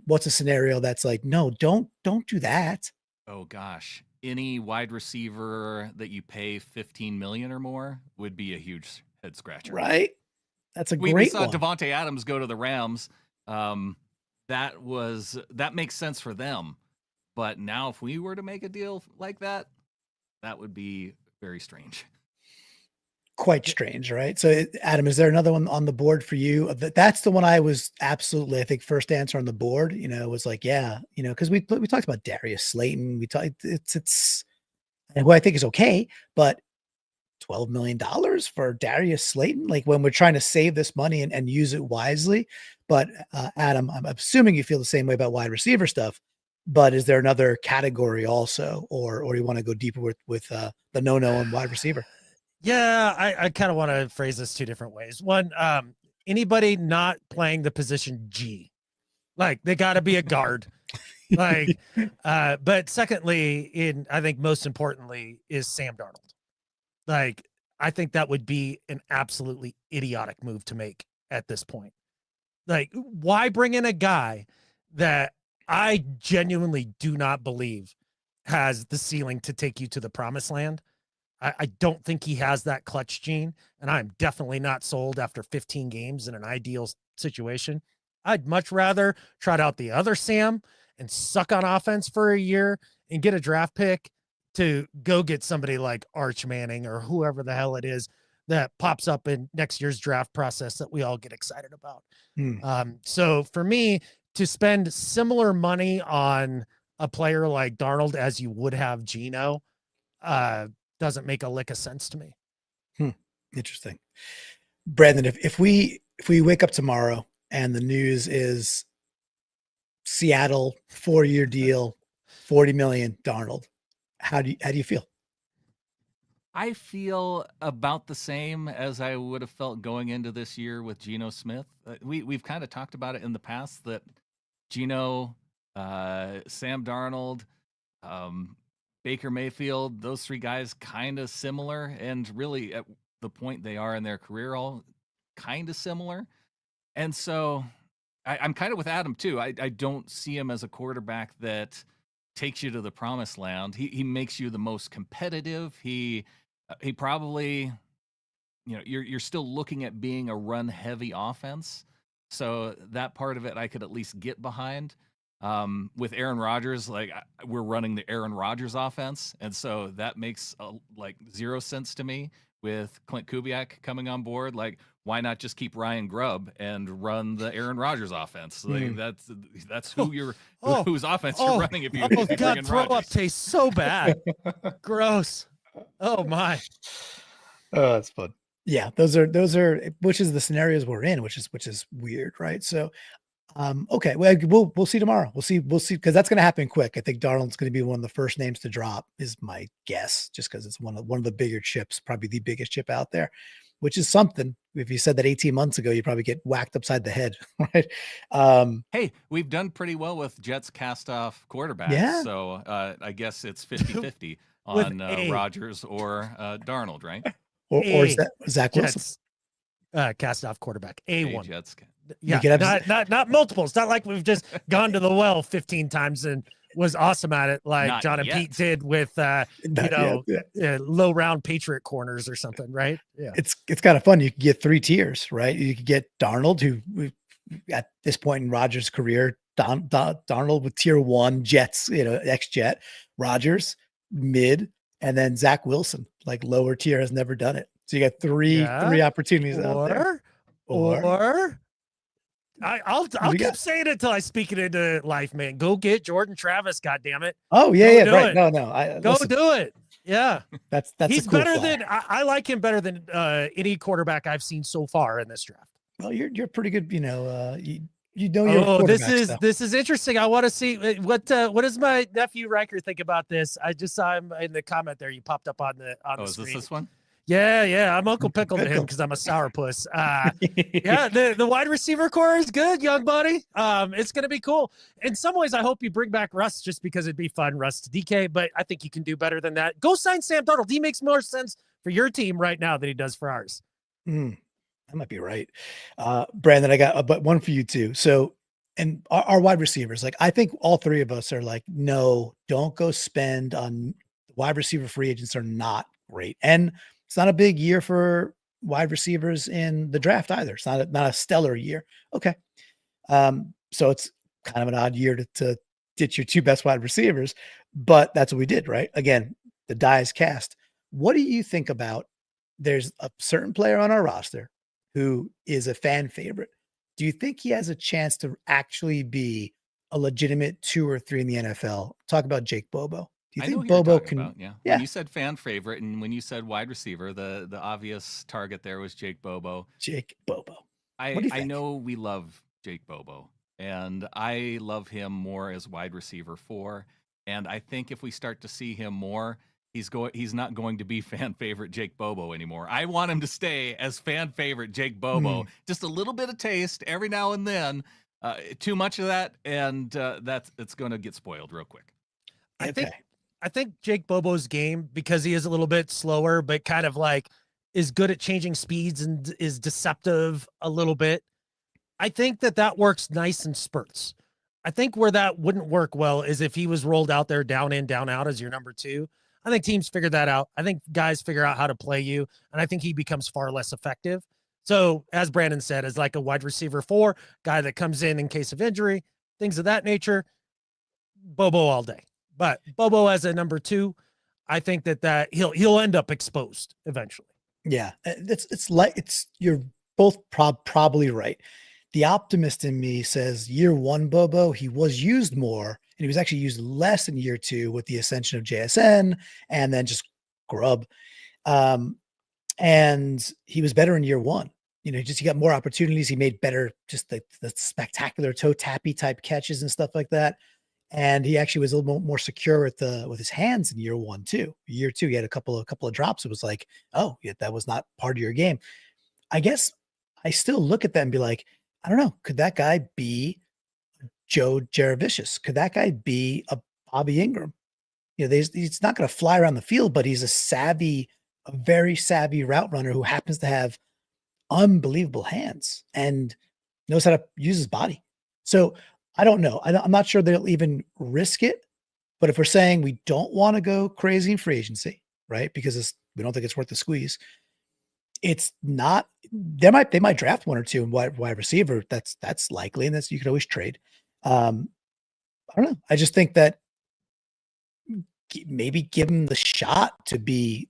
What's a scenario that's like, no, don't do that? Oh gosh, any wide receiver that you pay $15 million or more would be a huge head scratcher, right? That's a great. We saw Davante Adams go to the Rams. That makes sense for them, but now if we were to make a deal like that, that would be very strange. Quite strange, right? So, Adam, is there another one on the board for you? That's the one I was absolutely, I think, first answer on the board. Was like, yeah, because we talked about Darius Slayton. We talked it's who I think is okay, but $12 million for Darius Slayton, like when we're trying to save this money and use it wisely. But Adam, I'm assuming you feel the same way about wide receiver stuff. But is there another category also, or you want to go deeper with the no on wide receiver? Yeah, I kind of want to phrase this two different ways. One, anybody not playing the position G, like they got to be a guard. Like, but secondly, I think most importantly is Sam Darnold. Like, I think that would be an absolutely idiotic move to make at this point. Like, why bring in a guy that I genuinely do not believe has the ceiling to take you to the promised land? I don't think he has that clutch gene, and I'm definitely not sold after 15 games in an ideal situation. I'd much rather trot out the other Sam and suck on offense for a year and get a draft pick to go get somebody like Arch Manning or whoever the hell it is that pops up in next year's draft process that we all get excited about. So for me, to spend similar money on a player like Darnold as you would have Geno, doesn't make a lick of sense to me. Interesting. Brandon, if we wake up tomorrow and the news is Seattle 4-year deal, $40 million, Darnold, how do you feel? I feel about the same as I would have felt going into this year with Geno Smith. We've kind of talked about it in the past that Geno, Sam Darnold, um, Baker Mayfield, those three guys kind of similar, and really at the point they are in their career, all kind of similar. And so I'm kind of with Adam too. I don't see him as a quarterback that takes you to the promised land. He makes you the most competitive. He probably, you're still looking at being a run heavy offense. So that part of it I could at least get behind. With Aaron Rodgers, like we're running the Aaron Rodgers offense, and so that makes like 0 sense to me. With Clint Kubiak coming on board, like why not just keep Ryan Grubb and run the Aaron Rodgers offense? Like that's who you're whose offense you're running if you bring God, in throw up Rodgers. tastes so bad. Gross. Oh my. Oh, that's fun. Yeah, those are which is the scenarios we're in, which is weird, right? So okay, well, we'll see tomorrow. We'll see because that's going to happen quick. I think Darnold's going to be one of the first names to drop, is my guess, just because it's one of the bigger chips, probably the biggest chip out there, which is something. If you said that 18 months ago, you probably get whacked upside the head, right? Hey, we've done pretty well with Jets cast-off quarterbacks, Yeah. so I guess it's 50-50 With on Rodgers or Darnold, right? Or Zach Wilson. Jets, cast off quarterback. A1. Jets. Yeah, could have not multiples. It's not like we've just gone to the well 15 times and was awesome at it, like Not John and yet. Pete did with low round Patriot corners or something, right? Yeah, it's kind of fun. You could get 3 tiers, right? You could get Darnold, who at this point in Rodgers' career, Darnold with tier 1, Jets, ex-Jet, Rodgers mid, and then Zach Wilson, like lower tier, has never done it. So you got three opportunities out there. Or I'll keep saying it till I speak it into life, man. Go get Jordan Travis, goddammit. Oh yeah, right. No, listen, do it. Yeah, that's he's cool better flyer. than I like him better than any quarterback I've seen so far in this draft. Well, you're pretty good. You know your this is interesting. I want to see what does my nephew Riker think about this. I just saw him in the comment there. You popped up on the is screen. this one? Yeah. I'm Uncle Pickle to him because I'm a sourpuss. Yeah, the wide receiver core is good, young buddy. It's gonna be cool. In some ways, I hope you bring back Russ just because it'd be fun, Russ to DK. But I think you can do better than that. Go sign Sam Darnold. He makes more sense for your team right now than he does for ours. That might be right. Brandon, I got one for you too. So, and our wide receivers, like I think all 3 of us are like, no, don't go spend on wide receiver. Free agents are not great, and it's not a big year for wide receivers in the draft either. It's not a stellar year. Okay. So it's kind of an odd year to ditch your 2 best wide receivers, but that's what we did, right? Again, the die is cast. What do you think about, there's a certain player on our roster who is a fan favorite. Do you think he has a chance to actually be a legitimate 2 or 3 in the NFL? Talk about Jake Bobo. Do you think Bobo can? About, yeah. When you said fan favorite and when you said wide receiver, the obvious target there was Jake Bobo. Jake Bobo. I know we love Jake Bobo, and I love him more as wide receiver 4. And I think if we start to see him more, he's not going to be fan favorite Jake Bobo anymore. I want him to stay as fan favorite Jake Bobo. Just a little bit of taste every now and then. Too much of that, and it's going to get spoiled real quick. I think Jake Bobo's game, because he is a little bit slower, but kind of like is good at changing speeds and is deceptive a little bit. I think that works nice in spurts. I think where that wouldn't work well is if he was rolled out there down in, down out as your number 2. I think teams figured that out. I think guys figure out how to play you, and I think he becomes far less effective. So as Brandon said, as like a wide receiver 4, guy that comes in case of injury, things of that nature, Bobo all day. But Bobo as a number 2, I think that he'll end up exposed eventually. Yeah, you're both probably right. The optimist in me says year 1 Bobo, he was used more, and he was actually used less in year 2 with the ascension of JSN and then just Grubb. And he was better in year 1. He got more opportunities. He made better, just the spectacular toe tappy type catches and stuff like that. And he actually was a little more secure with his hands in year 1 too. Year 2, he had a couple of drops. It was like, oh, yeah, that was not part of your game. I guess I still look at that and be like, I don't know, could that guy be Joe Jaravicious? Could that guy be a Bobby Ingram? He's not going to fly around the field, but he's a very savvy route runner who happens to have unbelievable hands and knows how to use his body. So I don't know. I'm not sure they'll even risk it. But if we're saying we don't want to go crazy in free agency, right? Because we don't think it's worth the squeeze. It's not. They might draft 1 or 2 in wide receiver. That's likely, and you could always trade. I don't know. I just think that maybe give him the shot to be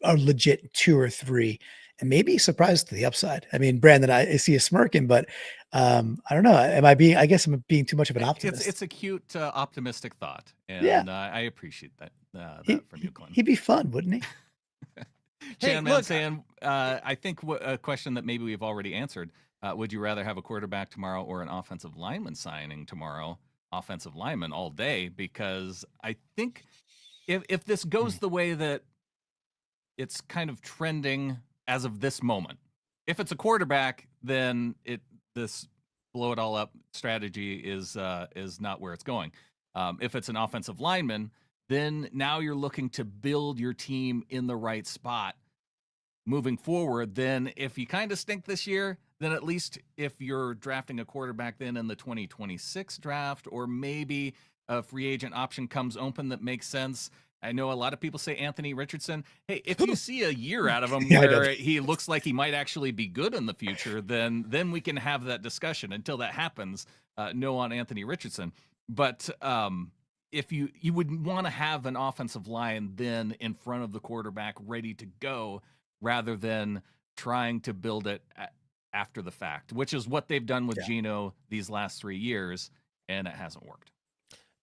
a legit 2 or 3 and maybe surprised to the upside. I mean, Brandon, I see you smirking, but I don't know. I guess I'm being too much of an optimist. It's a cute, optimistic thought. And Yeah. I appreciate that from you, Glenn. He'd be fun, wouldn't he? Chan Man saying, I think a question that maybe we've already answered. Would you rather have a quarterback tomorrow or an offensive lineman signing tomorrow? Offensive lineman all day, because I think if this goes the way that it's kind of trending as of this moment, if it's a quarterback, then this blow it all up strategy is not where it's going. If it's an offensive lineman, then now you're looking to build your team in the right spot moving forward. Then if you kind of stink this year, then at least if you're drafting a quarterback then in the 2026 draft, or maybe a free agent option comes open that makes sense. I know a lot of people say Anthony Richardson. Hey, if you see a year out of him where he looks like he might actually be good in the future, then we can have that discussion. Until that happens, no on Anthony Richardson. But if you would want to have an offensive line then in front of the quarterback ready to go, rather than trying to build it after the fact, which is what they've done with Geno these last 3 years, and it hasn't worked.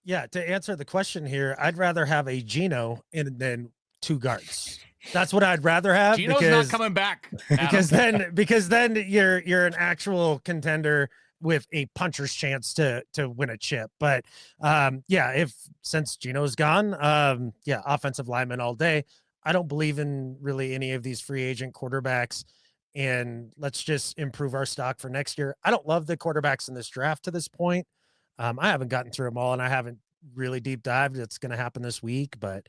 Yeah, to answer the question here, I'd rather have a Geno and then 2 guards. That's what I'd rather have. Geno's not coming back, Adam. because then you're an actual contender with a puncher's chance to win a chip. But since Geno's gone, offensive lineman all day. I don't believe in really any of these free agent quarterbacks, and let's just improve our stock for next year. I don't love the quarterbacks in this draft to this point. I haven't gotten through them all, and I haven't really deep dived. It's going to happen this week, but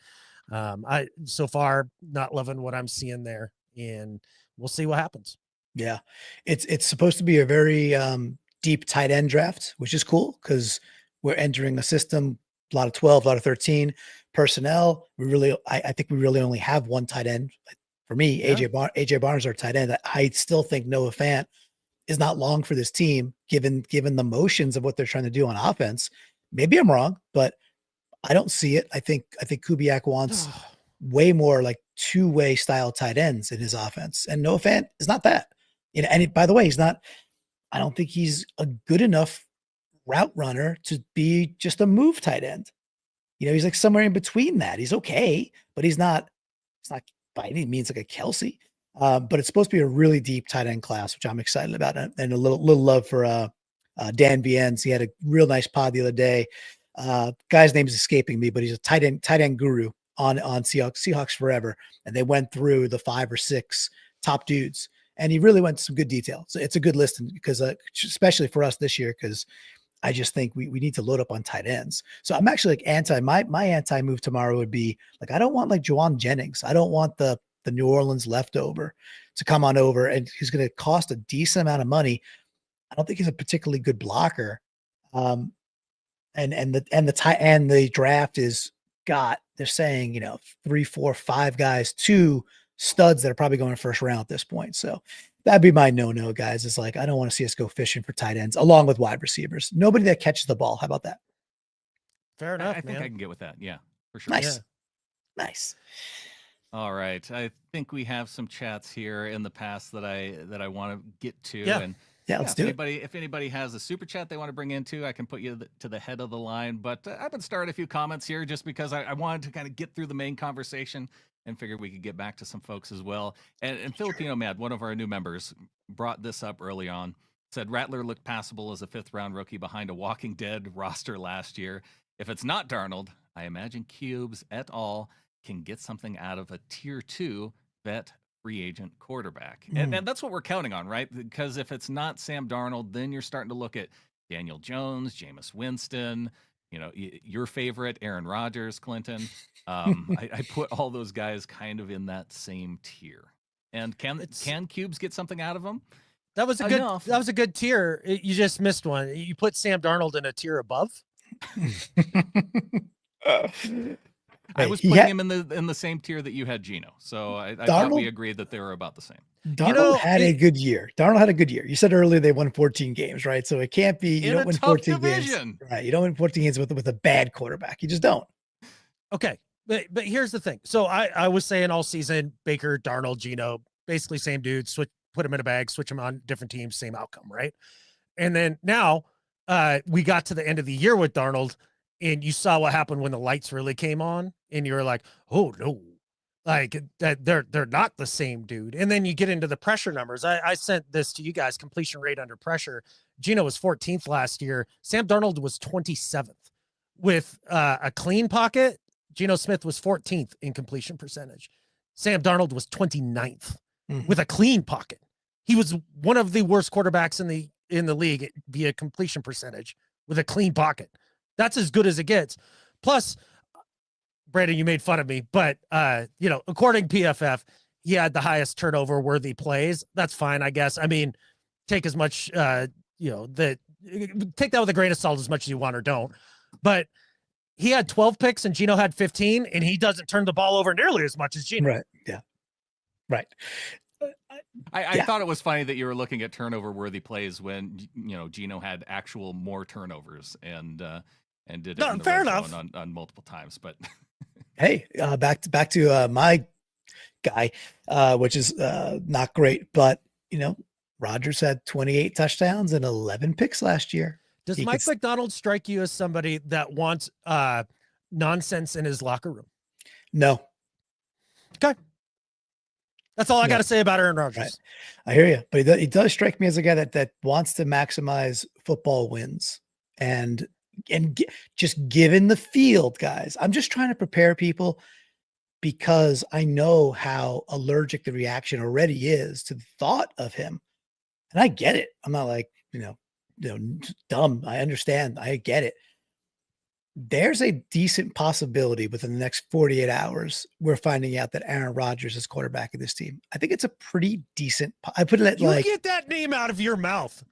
I so far not loving what I'm seeing there, and we'll see what happens. Yeah, it's supposed to be a very deep tight end draft, which is cool because we're entering a system, a lot of 12, a lot of 13 personnel. I think we really only have 1 tight end. For me, AJ Barnes, our tight end. I still think Noah Fant is not long for this team, given the motions of what they're trying to do on offense. Maybe I'm wrong, but I don't see it. I think Kubiak wants way more like 2-way style tight ends in his offense, and Noah Fant is not that. By the way, he's not. I don't think he's a good enough route runner to be just a move tight end. He's like somewhere in between that. He's okay, but he's not by any means like a Kelsey. But it's supposed to be a really deep tight end class, which I'm excited about, and a little love for Dan Viens. He had a real nice pod the other day. Guy's name is escaping me, but he's a tight end guru on Seahawks Forever, and they went through the 5 or 6 top dudes, and he really went into some good detail. So it's a good list, because especially for us this year, because I just think we need to load up on tight ends. So I'm actually like my anti move tomorrow would be like, I don't want like Juwan Jennings. I don't want the New Orleans leftover to come on over, and he's going to cost a decent amount of money. I don't think he's a particularly good blocker. And the draft is they're saying, 3, 4, 5 guys, 2 studs that are probably going first round at this point. So that'd be my no, guys. It's like, I don't want to see us go fishing for tight ends along with wide receivers. Nobody that catches the ball. How about that? Fair enough. I think I can get with that. Yeah, for sure. Nice. Yeah. Nice. All right. I think we have some chats here in the past that I want to get to. Yeah. And let's do it. If anybody has a super chat they want to bring into, I can put you to the head of the line. But I've been starting a few comments here just because I wanted to kind of get through the main conversation and figured we could get back to some folks as well. And Filipino Mad, one of our new members, brought this up early on. Said Rattler looked passable as a 5th-round rookie behind a Walking Dead roster last year. If it's not Darnold, I imagine Cubes et al. Can get something out of a tier 2 vet free agent quarterback. And that's what we're counting on, right? Because if it's not Sam Darnold, then you're starting to look at Daniel Jones, Jameis Winston, your favorite, Aaron Rodgers, Clinton. I put all those guys kind of in that same tier. And can Cubes get something out of them? That was a good tier. You just missed one. You put Sam Darnold in a tier above. I was putting him in the same tier that you had Geno. So I thought we agreed that they were about the same. Darnold had a good year. You said earlier they won 14 games, right? So it can't be you don't win 14 games. Right. You don't win 14 games with a bad quarterback. You just don't. Okay. But here's the thing. So I was saying all season, Baker, Darnold, Geno, basically same dude, put them in a bag, switch them on different teams, same outcome, right? And then now we got to the end of the year with Darnold, and you saw what happened when the lights really came on, and you were like, oh no, like that they're not the same dude. And then you get into the pressure numbers. I sent this to you guys, completion rate under pressure. Geno was 14th last year. Sam Darnold was 27th. With a clean pocket, Geno Smith was 14th in completion percentage. Sam Darnold was 29th. With a clean pocket. He was one of the worst quarterbacks in the league via completion percentage with a clean pocket. That's as good as it gets. Plus, Brandon, you made fun of me, but according PFF, he had the highest turnover worthy plays. That's fine, I guess. I mean, take as much take that with a grain of salt as much as you want or don't. But he had 12 picks and Geno had 15, and he doesn't turn the ball over nearly as much as Geno. Right. Yeah. Right. I thought it was funny that you were looking at turnover worthy plays when Geno had actual more turnovers and did it fair enough on multiple times. But hey, back to my guy, which is not great, but Rodgers had 28 touchdowns and 11 picks last year. Does Mike McDonald strike you as somebody that wants nonsense in his locker room? No. Okay. That's all I got to say about Aaron Rodgers. Right. I hear you, but he does strike me as a guy that wants to maximize football wins and just given the field, guys. I'm just trying to prepare people because I know how allergic the reaction already is to the thought of him, and I get it. I'm not like dumb. I understand. I get it. There's a decent possibility within the next 48 hours we're finding out that Aaron Rodgers is quarterback of this team. I think it's a pretty decent. I put it at get that name out of your mouth.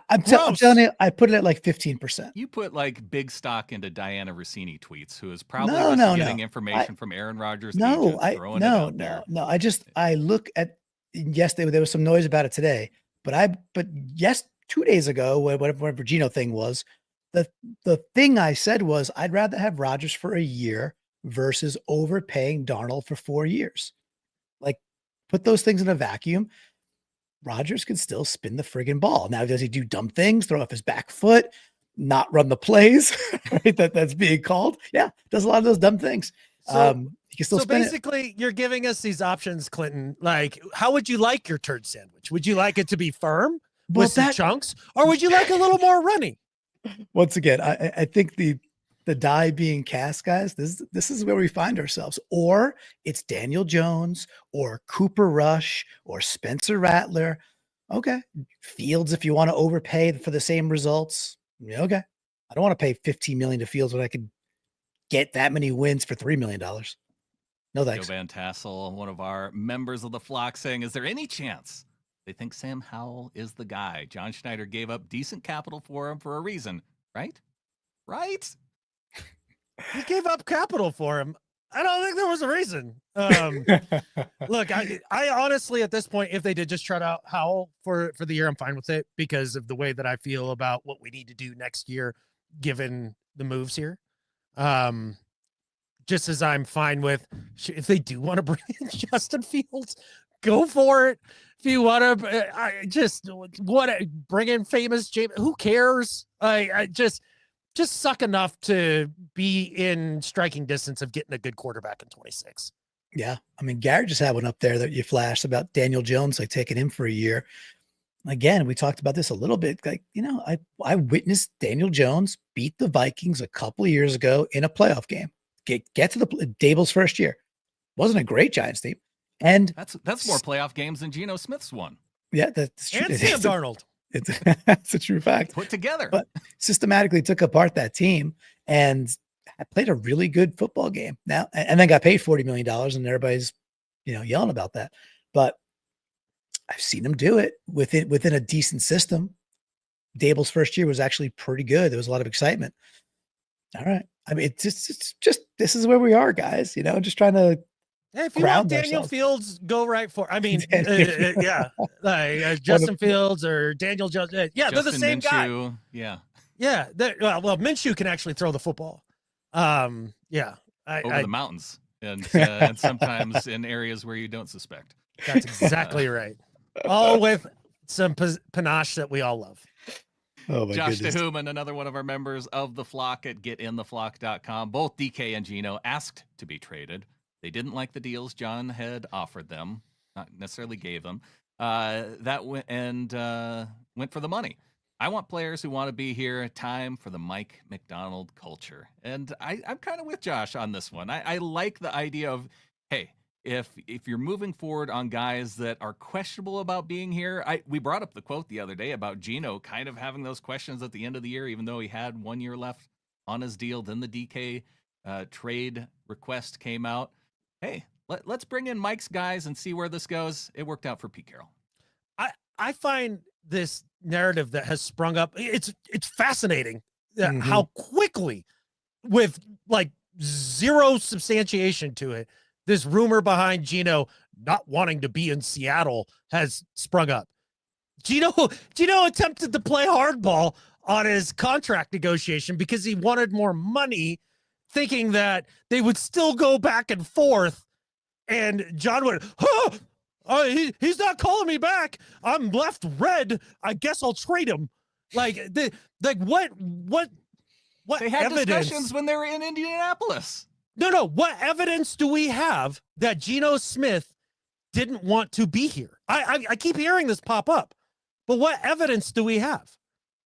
I'm telling you, I put it at like 15%. You put like big stock into Diana Rossini tweets, who is probably getting information from Aaron Rodgers. I look at, yes, there was some noise about it today, but 2 days ago, whatever Geno thing was, the thing I said was I'd rather have Rodgers for a year versus overpaying Darnold for 4 years. Like, put those things in a vacuum. Rodgers can still spin the friggin' ball. Now, does he do dumb things, throw off his back foot, not run the plays right, that's being called? Yeah, does a lot of those dumb things. He can still spin basically, you're giving us these options, Clinton. Like, how would you like your turd sandwich? Would you like it to be firm with some chunks, or would you like a little more runny? Once again, I think the die being cast, guys, this is where we find ourselves. Or it's Daniel Jones or Cooper Rush or Spencer Rattler. Okay. Fields, if you want to overpay for the same results. Okay. I don't want to pay $15 million to Fields when I could get that many wins for $3 million. No thanks. Joe Van Tassel, one of our members of the flock, saying, is there any chance they think Sam Howell is the guy? John Schneider gave up decent capital for him for a reason, right? Right? He gave up capital for him. I don't think there was a reason. Look, I honestly, at this point, if they did just try out Howell for the year, I'm fine with it because of the way that I feel about what we need to do next year, given the moves here. Just as I'm fine with, if they do want to bring in Justin Fields, go for it. If you want to, bring in famous James, who cares? I just suck enough to be in striking distance of getting a good quarterback in 26. Yeah. I mean, Garrett just had one up there that you flashed about Daniel Jones, like taking him for a year. again, we talked about this a little bit. Like, I witnessed Daniel Jones beat the Vikings a couple of years ago in a playoff game. Get to the Dable's first year. Wasn't a great Giants team. And that's more playoff games than Geno Smith's won. Yeah, that's true. And Sam Darnold. It's a true fact. Put together. But systematically took apart that team and played a really good football game now, and then got paid $40 million, and everybody's, yelling about that. But I've seen him do it within a decent system. Dable's first year was actually pretty good. There was a lot of excitement. All right. I mean, it's just this is where we are, guys. Just trying to. Hey, if you want Daniel Fields, go right for. I mean, yeah, like Justin Fields or Daniel Jones. Yeah, Justin they're the same Minshew, guy. Yeah. Well, Minshew can actually throw the football. Yeah, over the mountains and sometimes in areas where you don't suspect. That's exactly right. All with some panache that we all love. Oh my Josh goodness. DeHuman, another one of our members of the flock at getintheflock.com. Both DK and Geno asked to be traded. They didn't like the deals John had offered them, not necessarily gave them. That went for the money. I want players who want to be here. Time for the Mike McDonald culture. And I'm kind of with Josh on this one. I like the idea of, hey, if you're moving forward on guys that are questionable about being here, we brought up the quote the other day about Geno kind of having those questions at the end of the year, even though he had 1 year left on his deal. Then the DK trade request came out. Hey, let's bring in Mike's guys and see where this goes. It worked out for Pete Carroll. I find this narrative that has sprung up, it's fascinating how quickly, with like zero substantiation to it, this rumor behind Geno not wanting to be in Seattle has sprung up. Geno attempted to play hardball on his contract negotiation because he wanted more money, thinking that they would still go back and forth. And John went, he's not calling me back. I'm left red. I guess I'll trade him. What They had evidence? discussions when they were in Indianapolis. No. What evidence do we have that Geno Smith didn't want to be here? I keep hearing this pop up, but what evidence do we have?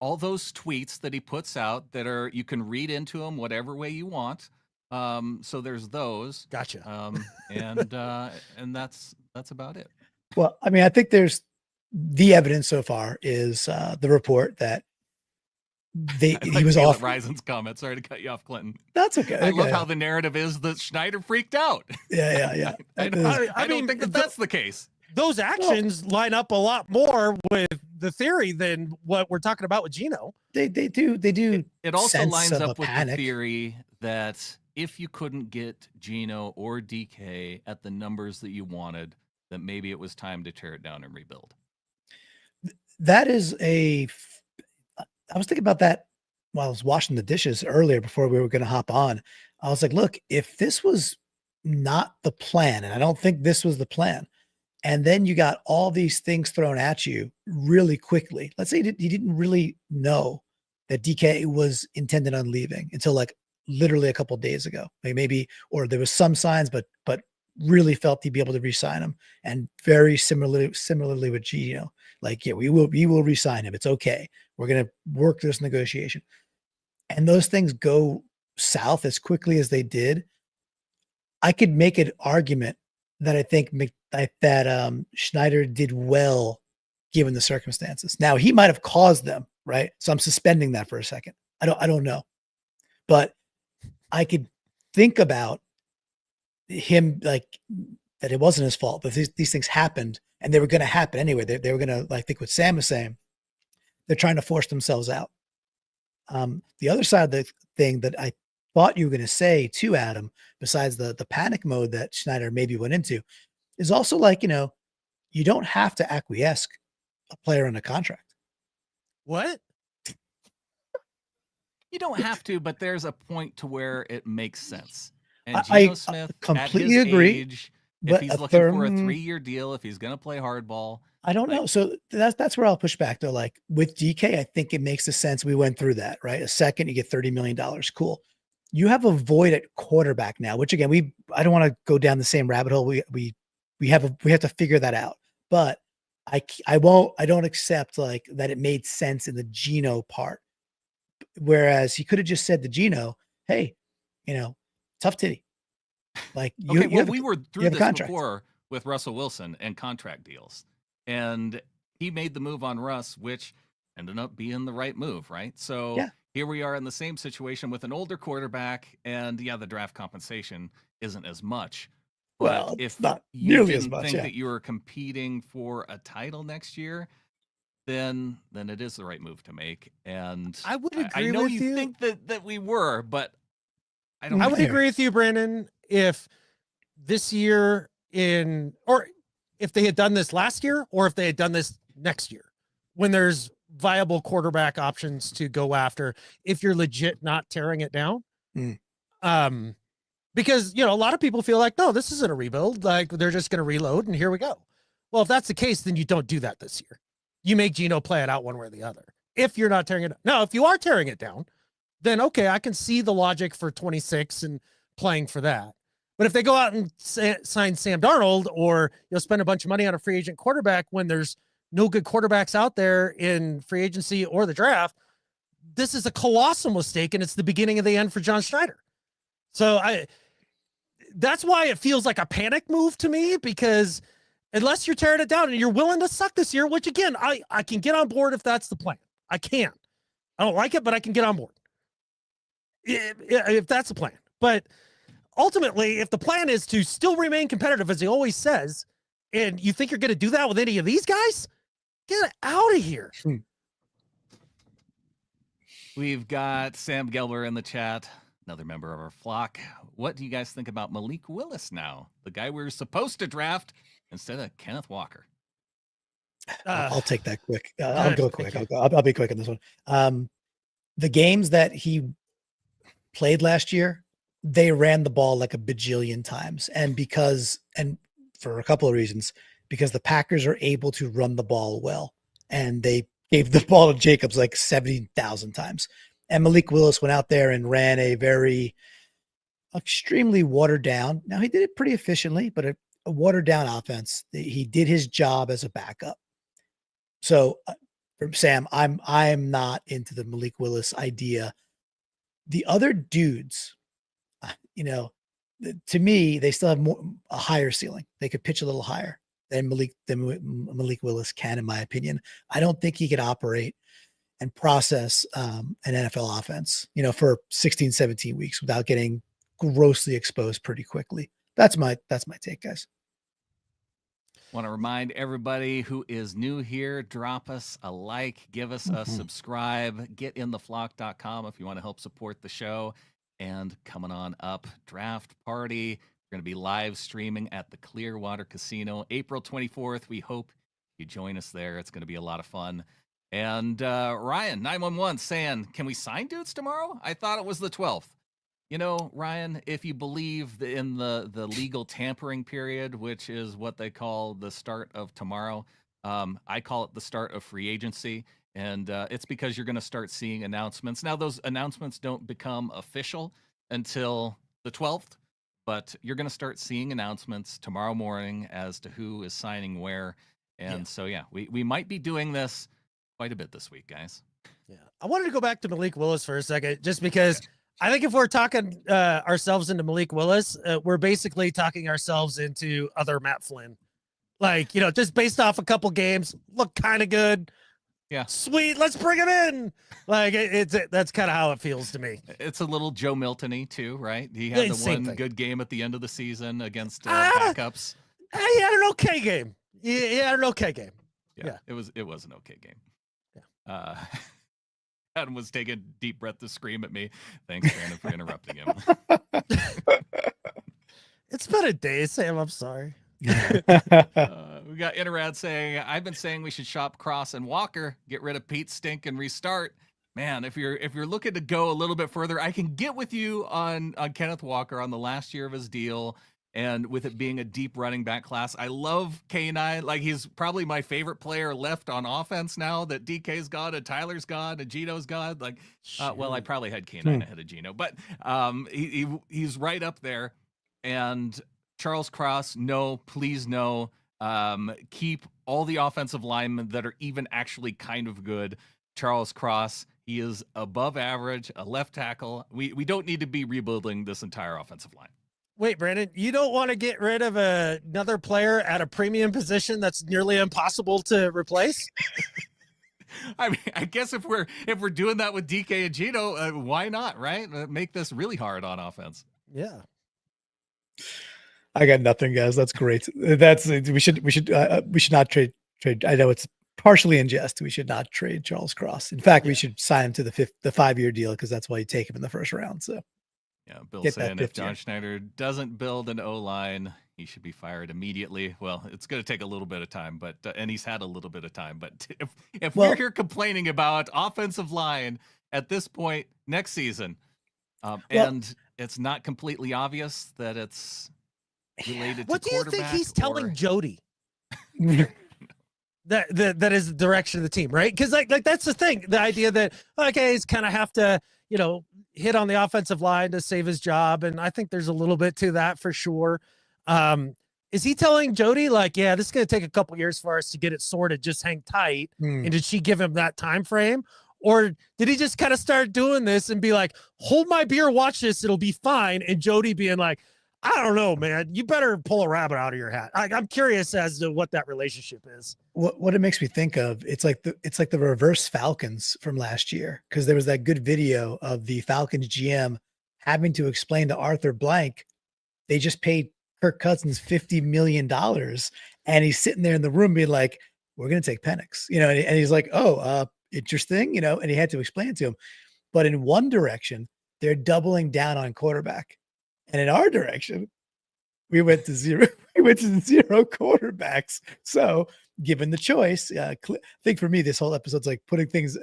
All those tweets that he puts out that you can read into them whatever way you want. So there's those. Gotcha. And that's about it. Well, I mean, I think there's the evidence so far is the report that he was off. Risen's comment. Sorry to cut you off, Clinton. That's okay. I love how the narrative is that Schneider freaked out. Yeah. I don't think that's the case. Those actions line up a lot more with the theory than what we're talking about with Geno. They do. It also sense lines of up a with panic. the theory that if you couldn't get Geno or DK at the numbers that you wanted, that maybe it was time to tear it down and rebuild. That is I was thinking about that while I was washing the dishes earlier before we were going to hop on. I was like, look, if this was not the plan, and I don't think this was the plan, and then you got all these things thrown at you really quickly. Let's say you didn't really know that DK was intended on leaving until like literally a couple of days ago, maybe, or there was some signs, but really felt he'd be able to re-sign him. And very similarly with Geno, like, yeah, we will re-sign him. It's okay. We're going to work this negotiation. And those things go south as quickly as they did. I could make an argument that I think that Schneider did well given the circumstances. Now he might have caused them, right? So I'm suspending that for a second. I don't know, but I could think about him like that. It wasn't his fault, but these things happened and they were going to happen anyway. They were going to, like, think what Sam was saying, they're trying to force themselves out. The other side of the thing that I thought you were going to say too, Adam, besides the panic mode that Schneider maybe went into, is also like, you don't have to acquiesce a player on a contract. What? You don't have to, but there's a point to where it makes sense. And I Geno Smith, completely at his agree, age, but if he's looking for a 3-year deal, if he's going to play hardball, I don't know. So that's where I'll push back though. Like with DK, I think it makes the sense. We went through that, right? A second, you get $30 million. Cool. You have a void at quarterback now, which again, I don't want to go down the same rabbit hole. We have to figure that out. But I don't accept like that it made sense in the Geno part. Whereas he could have just said to Geno, hey, tough titty. Like Okay, you well, have we were you through have a this contract. before with Russell Wilson and contract deals. And he made the move on Russ, which ended up being the right move, right? So Yeah. here we are in the same situation with an older quarterback, and yeah, the draft compensation isn't as much. But Well, if it's not you nearly as didn't much. think Yeah. that you were competing for a title next year, then it is the right move to make. And I would I agree know with you you. think that we were, but I don't I think would so. agree with you, Brandon, if this year or if they had done this last year or if they had done this next year, when there's viable quarterback options to go after, if you're legit not tearing it down. Because, a lot of people feel like, no, this isn't a rebuild. Like they're just going to reload and here we go. Well, if that's the case, then you don't do that this year. You make Geno play it out one way or the other. If you're not tearing it down. Now, if you are tearing it down, then okay, I can see the logic for 26 and playing for that. But if they go out and sign Sam Darnold or spend a bunch of money on a free agent quarterback when there's no good quarterbacks out there in free agency or the draft, this is a colossal mistake, and it's the beginning of the end for John Schneider. So that's why it feels like a panic move to me, because unless you're tearing it down and you're willing to suck this year, which again, I can get on board if that's the plan. I can. I don't like it, but I can get on board if that's the plan. But ultimately, if the plan is to still remain competitive, as he always says, and you think you're going to do that with any of these guys, get out of here. We've got Sam Gelber in the chat, another member of our flock. What do you guys think about Malik Willis now? The guy we were supposed to draft instead of Kenneth Walker. I'll take that quick. I'll go quick. I'll be quick on this one. The games that he played last year, they ran the ball like a bajillion times. And for a couple of reasons, because the Packers are able to run the ball well, and they gave the ball to Jacobs like 70,000 times. And Malik Willis went out there and ran a very extremely watered down. Now he did it pretty efficiently, but a watered down offense. He did his job as a backup. So Sam, I'm not into the Malik Willis idea. The other dudes, to me, they still have a higher ceiling. They could pitch a little higher than Malik Willis can, in my opinion. I don't think he could operate and process an NFL offense, for 16, 17 weeks without getting grossly exposed pretty quickly. That's my take, guys. Want to remind everybody who is new here, drop us a like, give us a subscribe, getintheflock.com if you want to help support the show. And coming on up, draft party. We're going to be live streaming at the Clearwater Casino April 24th. We hope you join us there. It's going to be a lot of fun. And Ryan, 911, saying, can we sign dudes tomorrow? I thought it was the 12th. Ryan, if you believe in the legal tampering period, which is what they call the start of tomorrow, I call it the start of free agency. And it's because you're going to start seeing announcements. Now, those announcements don't become official until the 12th, but you're going to start seeing announcements tomorrow morning as to who is signing where. And so, we might be doing this quite a bit this week, guys. Yeah. I wanted to go back to Malik Willis for a second, just because I think if we're talking ourselves into Malik Willis, we're basically talking ourselves into other Matt Flynn. Like, just based off a couple games, look kind of good. Yeah. Sweet. Let's bring him in. Like that's kind of how it feels to me. It's a little Joe Milton-y too, right? He had the one good game at the end of the season against backups. He had an okay game. He had an okay game. Yeah. It was an okay game. Yeah. Adam was taking a deep breath to scream at me. Thanks, Brandon, for interrupting him. It's been a day, Sam. I'm sorry. We got Interrad saying, I've been saying we should shop Cross and Walker, get rid of Pete Stink and restart. Man, if you're looking to go a little bit further, I can get with you on Kenneth Walker on the last year of his deal. And with it being a deep running back class, I love K9. Like, he's probably my favorite player left on offense now that DK's gone and Tyler's gone and Geno's gone. Like, well, I probably had K9 ahead of Geno, but he's right up there. And Charles Cross, no, please no. Keep all the offensive linemen that are even actually kind of good. Charles Cross, he is above average, a left tackle. We don't need to be rebuilding this entire offensive line. Wait, Brandon, you don't want to get rid of another player at a premium position that's nearly impossible to replace? I mean, I guess if we're doing that with DK and Geno, why not, right? Make this really hard on offense. Yeah. I got nothing, guys. That's great. We should not trade. I know it's partially in jest. We should not trade Charles Cross. In fact, we should sign him to the 5-year deal because that's why you take him in the first round. So yeah, Bill saying if John Schneider doesn't build an O-line, he should be fired immediately. Well, it's going to take a little bit of time, but and he's had a little bit of time. But if we're here complaining about offensive line at this point next season, and it's not completely obvious that it's related what to do you think he's telling Jody? that is the direction of the team, right? Because like that's the thing, the idea that okay, he's kind of have to hit on the offensive line to save his job, and I think there's a little bit to that for sure. Is he telling Jody like, yeah, this is going to take a couple years for us to get it sorted, just hang tight? And did she give him that time frame? Or did he just kind of start doing this and be like, hold my beer, watch this, it'll be fine? And Jody being like, I don't know, man, you better pull a rabbit out of your hat. I'm curious as to what that relationship is. What it makes me think of, it's like the reverse Falcons from last year, because there was that good video of the Falcons GM having to explain to Arthur Blank they just paid Kirk Cousins $50 million, and he's sitting there in the room being like, we're going to take Penix, and he's like, oh, interesting, and he had to explain it to him. But in one direction, they're doubling down on quarterback. And in our direction, we went to zero quarterbacks. So given the choice, I think for me, this whole episode's like putting things,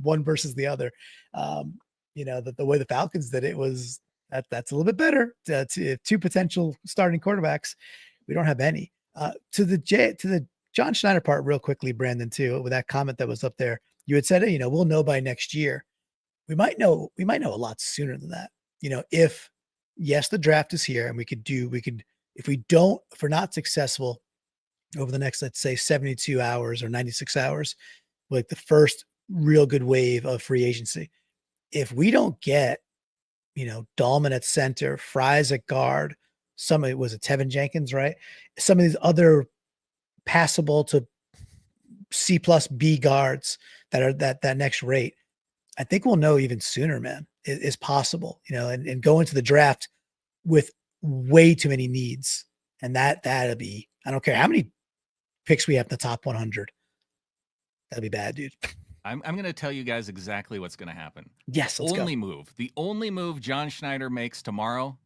one versus the other. The way the Falcons did it was that's a little bit better. Two potential starting quarterbacks. We don't have any. To the John Schneider part real quickly, Brandon, too, with that comment that was up there, you had said, we'll know by next year. We might know a lot sooner than that. If yes, the draft is here, and if we're not successful over the next, let's say 72 hours or 96 hours, like the first real good wave of free agency, if we don't get, Dahlman at center, Fries at guard, was it Tevin Jenkins, right? Some of these other passable to C plus B guards that are that next rate, I think we'll know even sooner, man. It is possible, and go into the draft with way too many needs. And that'll be, I don't care how many picks we have in the top 100. That'd be bad, dude. I'm going to tell you guys exactly what's going to happen. Yes, let's go. The only move John Schneider makes tomorrow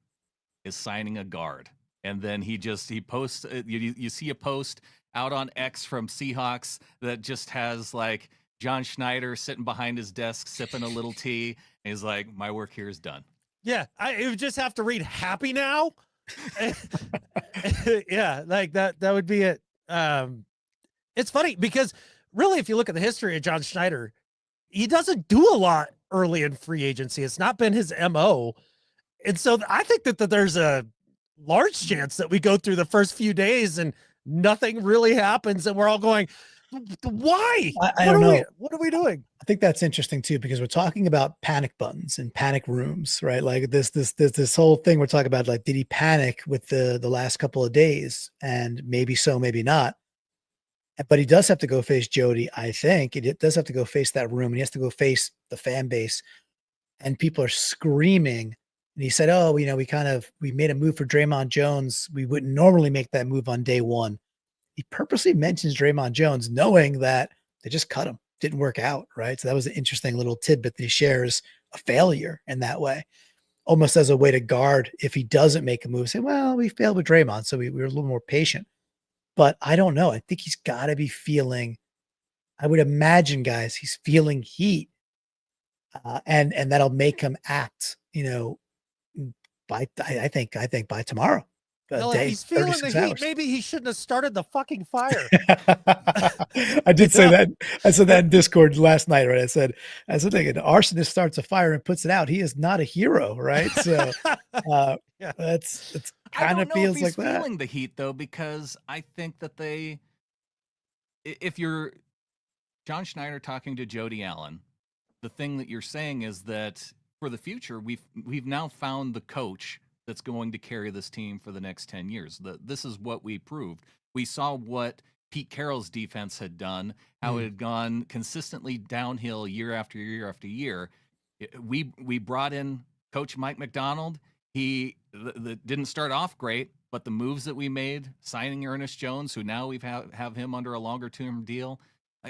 is signing a guard. And then he posts, you see a post out on X from Seahawks that just has like John Schneider sitting behind his desk, sipping a little tea. And he's like, my work here is done. Yeah. It would just have to read happy now. Yeah. Like that would be it. It's funny because really, if you look at the history of John Schneider, he doesn't do a lot early in free agency. It's not been his MO. And so I think that there's a large chance that we go through the first few days and nothing really happens. And we're all going, why? I don't know. What are we doing? I think that's interesting too, because we're talking about panic buttons and panic rooms, right? Like this whole thing we're talking about, like, did he panic with the last couple of days? And maybe so, maybe not. But he does have to go face Jody, I think. He does have to go face that room, and he has to go face the fan base. And people are screaming. And he said, oh, we made a move for Draymond Jones. We wouldn't normally make that move on day one. He purposely mentions Draymond Jones, knowing that they just cut him. Didn't work out, right? So that was an interesting little tidbit that he shares, a failure in that way, almost as a way to guard if he doesn't make a move. Say, well, we failed with Draymond, so we were a little more patient. But I don't know. I think he's got to be feeling, I would imagine, guys, he's feeling heat. And that'll make him act, I think by tomorrow. Well, if he's feeling the heat, maybe he shouldn't have started the fucking fire. I did say that. I said that in Discord last night, right? I said, an arsonist starts a fire and puts it out. He is not a hero, right? So yeah. that's I kind don't of know feels if he's like that. feeling the heat though, because I think that if you're John Schneider talking to Jody Allen, the thing that you're saying is that for the future, we've now found the coach that's going to carry this team for the next 10 years. This is what we proved. We saw what Pete Carroll's defense had done, how it had gone consistently downhill year after year after year. We brought in Coach Mike McDonald. He didn't start off great, but the moves that we made, signing Ernest Jones, who now we've have him under a longer term deal,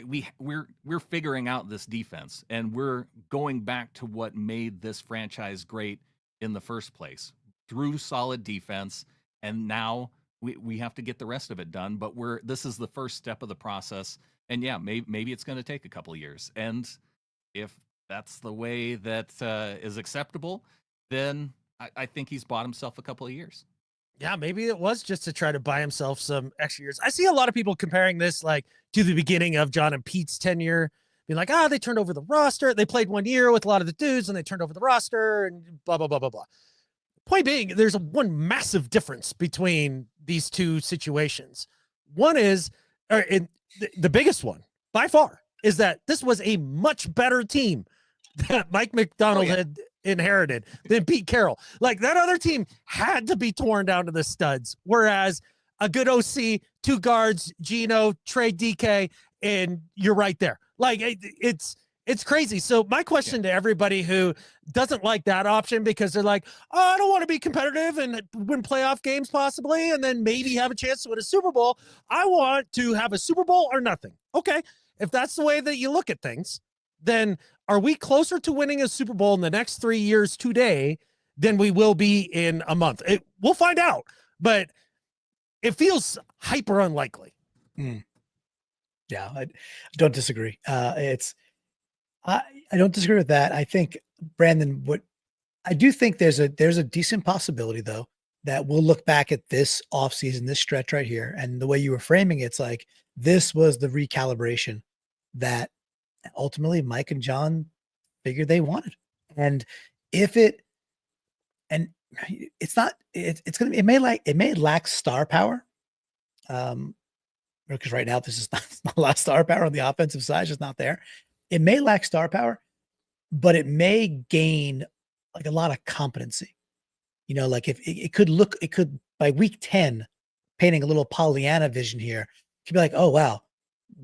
we're figuring out this defense, and we're going back to what made this franchise great in the first place through solid defense. And now we have to get the rest of it done. But this is the first step of the process. And yeah, maybe it's going to take a couple of years. And if that's the way that is acceptable, then I think he's bought himself a couple of years. Yeah, maybe it was just to try to buy himself some extra years. I see a lot of people comparing this like to the beginning of John and Pete's tenure, being like, they turned over the roster. They played 1 year with a lot of the dudes and they turned over the roster and blah, blah, blah, blah, blah. Point being, there's one massive difference between these two situations. One is, the biggest one by far, is that this was a much better team that Mike McDonald had inherited than Pete Carroll. Like, that other team had to be torn down to the studs, whereas a good OC, 2 guards, Geno, trade DK, and you're right there. Like, it's crazy. So my question to everybody who doesn't like that option, because they're like, I don't want to be competitive and win playoff games possibly, and then maybe have a chance to win a Super Bowl. I want to have a Super Bowl or nothing. Okay. If that's the way that you look at things, then are we closer to winning a Super Bowl in the next 3 years today than we will be in a month? We'll find out, but it feels hyper unlikely. Yeah, I don't disagree. I don't disagree with that. I think, Brandon, I do think there's a decent possibility though that we'll look back at this offseason, this stretch right here, and the way you were framing it's like this was the recalibration that ultimately Mike and John figured they wanted. And it may lack star power. Because right now this is not a lot of star power on the offensive side, it's just not there. It may lack star power, but it may gain like a lot of competency. Like if it could by week 10, painting a little Pollyanna vision here, it could be like, oh wow,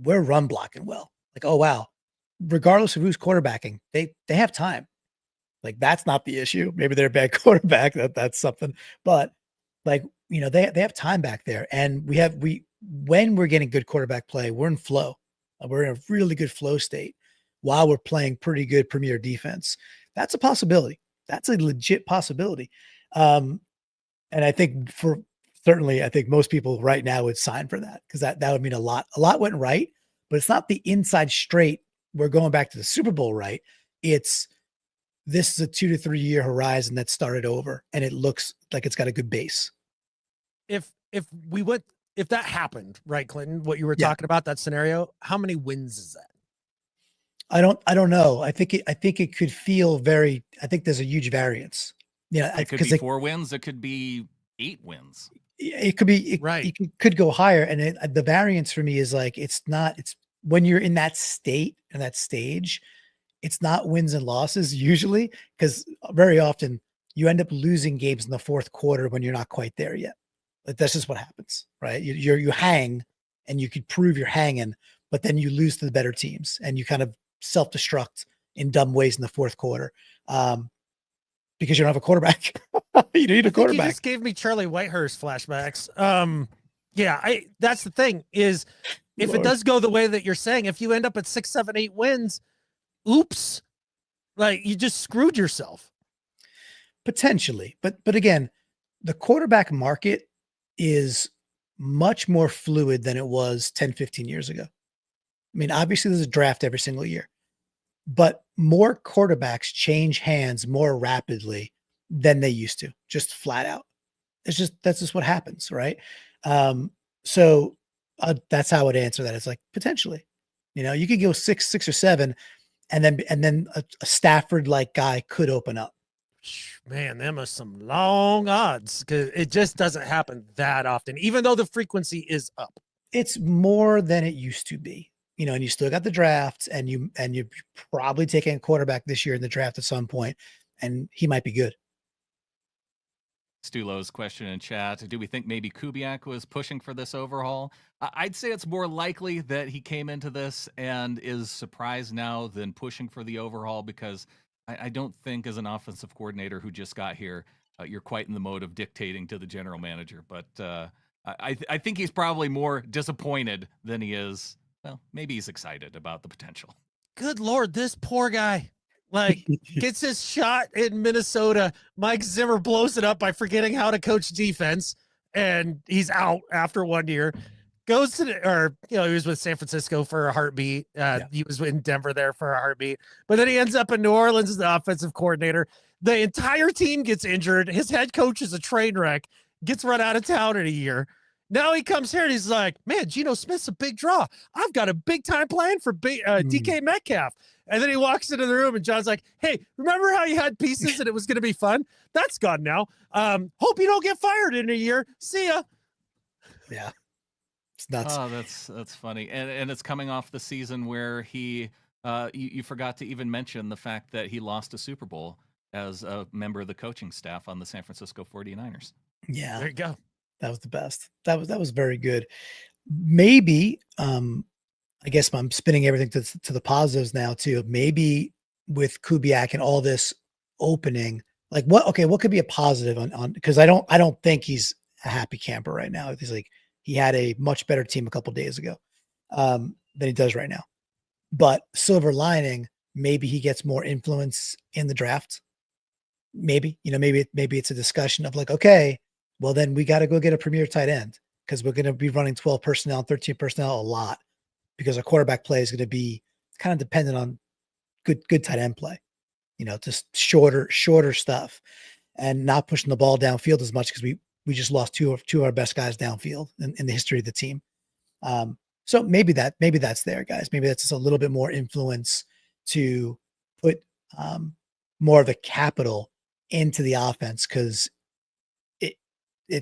we're run blocking well. Like, oh wow, regardless of who's quarterbacking, they have time. Like, that's not the issue. Maybe they're a bad quarterback. That's something. But like, they have time back there. And when we're getting good quarterback play, we're in flow. We're in a really good flow state while we're playing pretty good premier defense. That's a possibility. That's a legit possibility. And I think I think most people right now would sign for that, because that would mean a lot. A lot went right, but it's not the inside straight. We're going back to the Super Bowl, right? This is a 2 to 3 year horizon that started over, and it looks like it's got a good base. If that happened, right, Clinton, what you were talking about, that scenario, how many wins is that? I don't know. I think it could feel I think there's a huge variance. It could be 4 wins. It could be 8 wins. It could be, right. It could go higher. And the variance for me is like, it's when you're in that state and that stage, it's not wins and losses usually, because very often you end up losing games in the fourth quarter when you're not quite there yet. Like, that's just what happens, right? You hang, and you could prove you're hanging, but then you lose to the better teams, and you kind of self-destruct in dumb ways in the fourth quarter, because you don't have a quarterback. You need a quarterback. You just gave me Charlie Whitehurst flashbacks. That's the thing is, if Lord. It does go the way that you're saying, if you end up at 6, 7, 8 wins, oops, like, you just screwed yourself. Potentially. But again, the quarterback market is much more fluid than it was 10, 15 years ago. I mean, obviously there's a draft every single year, but more quarterbacks change hands more rapidly than they used to, just flat out. That's just what happens. Right. So that's how I would answer that. It's like, potentially, you could go 6 or 7, and then a Stafford like guy could open up. Man, them are some long odds because it just doesn't happen that often, even though the frequency is up. It's more than it used to be, and you still got the drafts, and you're probably taking a quarterback this year in the draft at some point, and he might be good. Stulo's question in chat: do we think maybe Kubiak was pushing for this overhaul? I'd say it's more likely that he came into this and is surprised now than pushing for the overhaul, because I don't think, as an offensive coordinator who just got here, you're quite in the mode of dictating to the general manager. But I think he's probably more disappointed than he is. Well, maybe he's excited about the potential. Good Lord, this poor guy. Like, gets his shot in Minnesota. Mike Zimmer blows it up by forgetting how to coach defense, and he's out after 1 year. Goes to he was with San Francisco for a heartbeat. He was in Denver there for a heartbeat. But then he ends up in New Orleans as the offensive coordinator. The entire team gets injured. His head coach is a train wreck, gets run out of town in a year. Now he comes here and he's like, man, Geno Smith's a big draw. I've got a big time plan for DK Metcalf. And then he walks into the room and John's like, hey, remember how you had pieces and it was going to be fun? That's gone now. Hope you don't get fired in a year. See ya. Yeah. It's nuts. Oh, that's funny. And it's coming off the season where he, you forgot to even mention the fact that he lost a Super Bowl as a member of the coaching staff on the San Francisco 49ers. Yeah. There you go. That was the best. That was very good. Maybe, I guess I'm spinning everything to the positives now too. Maybe with Kubiak and all this opening, like what could be a positive on, because I don't think he's a happy camper right now. He's like, he had a much better team a couple of days ago than he does right now. But silver lining, maybe he gets more influence in the draft. Maybe it's a discussion of like, okay, well then we got to go get a premier tight end, because we're going to be running 12 personnel, 13 personnel a lot, because our quarterback play is going to be kind of dependent on good tight end play, just shorter stuff, and not pushing the ball downfield as much, because we just lost two of our best guys downfield in the history of the team. So maybe that's there, guys. Maybe that's just a little bit more influence to put more of the capital into the offense, because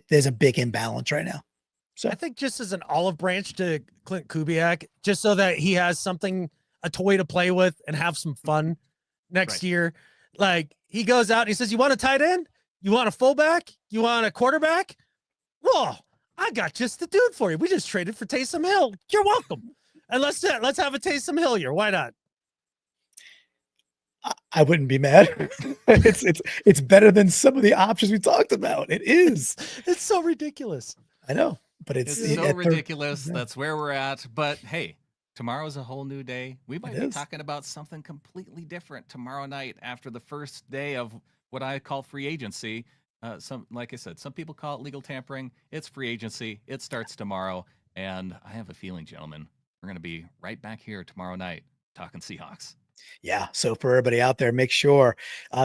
there's a big imbalance right now. So I think just as an olive branch to Clint Kubiak, just so that he has a toy to play with and have some fun next year. Like, he goes out and he says, you want a tight end? You want a fullback? You want a quarterback? Whoa, I got just the dude for you. We just traded for Taysom Hill. You're welcome. And let's have a Taysom Hill year. Why not? I wouldn't be mad. It's better than some of the options we talked about. It is. It's so ridiculous. I know, but it's so ridiculous. That's where we're at. But hey, tomorrow's a whole new day. We might be talking about something completely different tomorrow night after the first day of what I call free agency. Like I said, some people call it legal tampering. It's free agency. It starts tomorrow. And I have a feeling, gentlemen, we're going to be right back here tomorrow night talking Seahawks. Yeah. So for everybody out there, make sure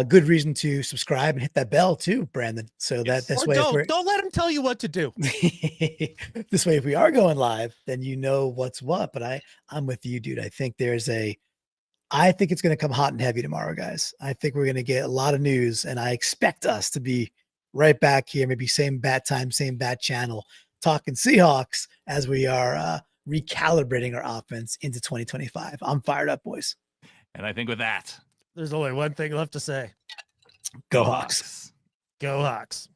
good reason to subscribe and hit that bell too, Brandon. So that this way, don't let him tell you what to do. This way, if we are going live, then you know what's what. But I'm with you, dude. I think I think it's going to come hot and heavy tomorrow, guys. I think we're going to get a lot of news, and I expect us to be right back here, maybe same bat time, same bat channel, talking Seahawks as we are recalibrating our offense into 2025. I'm fired up, boys. And I think with that, there's only one thing left to say. Go Hawks. Go Hawks.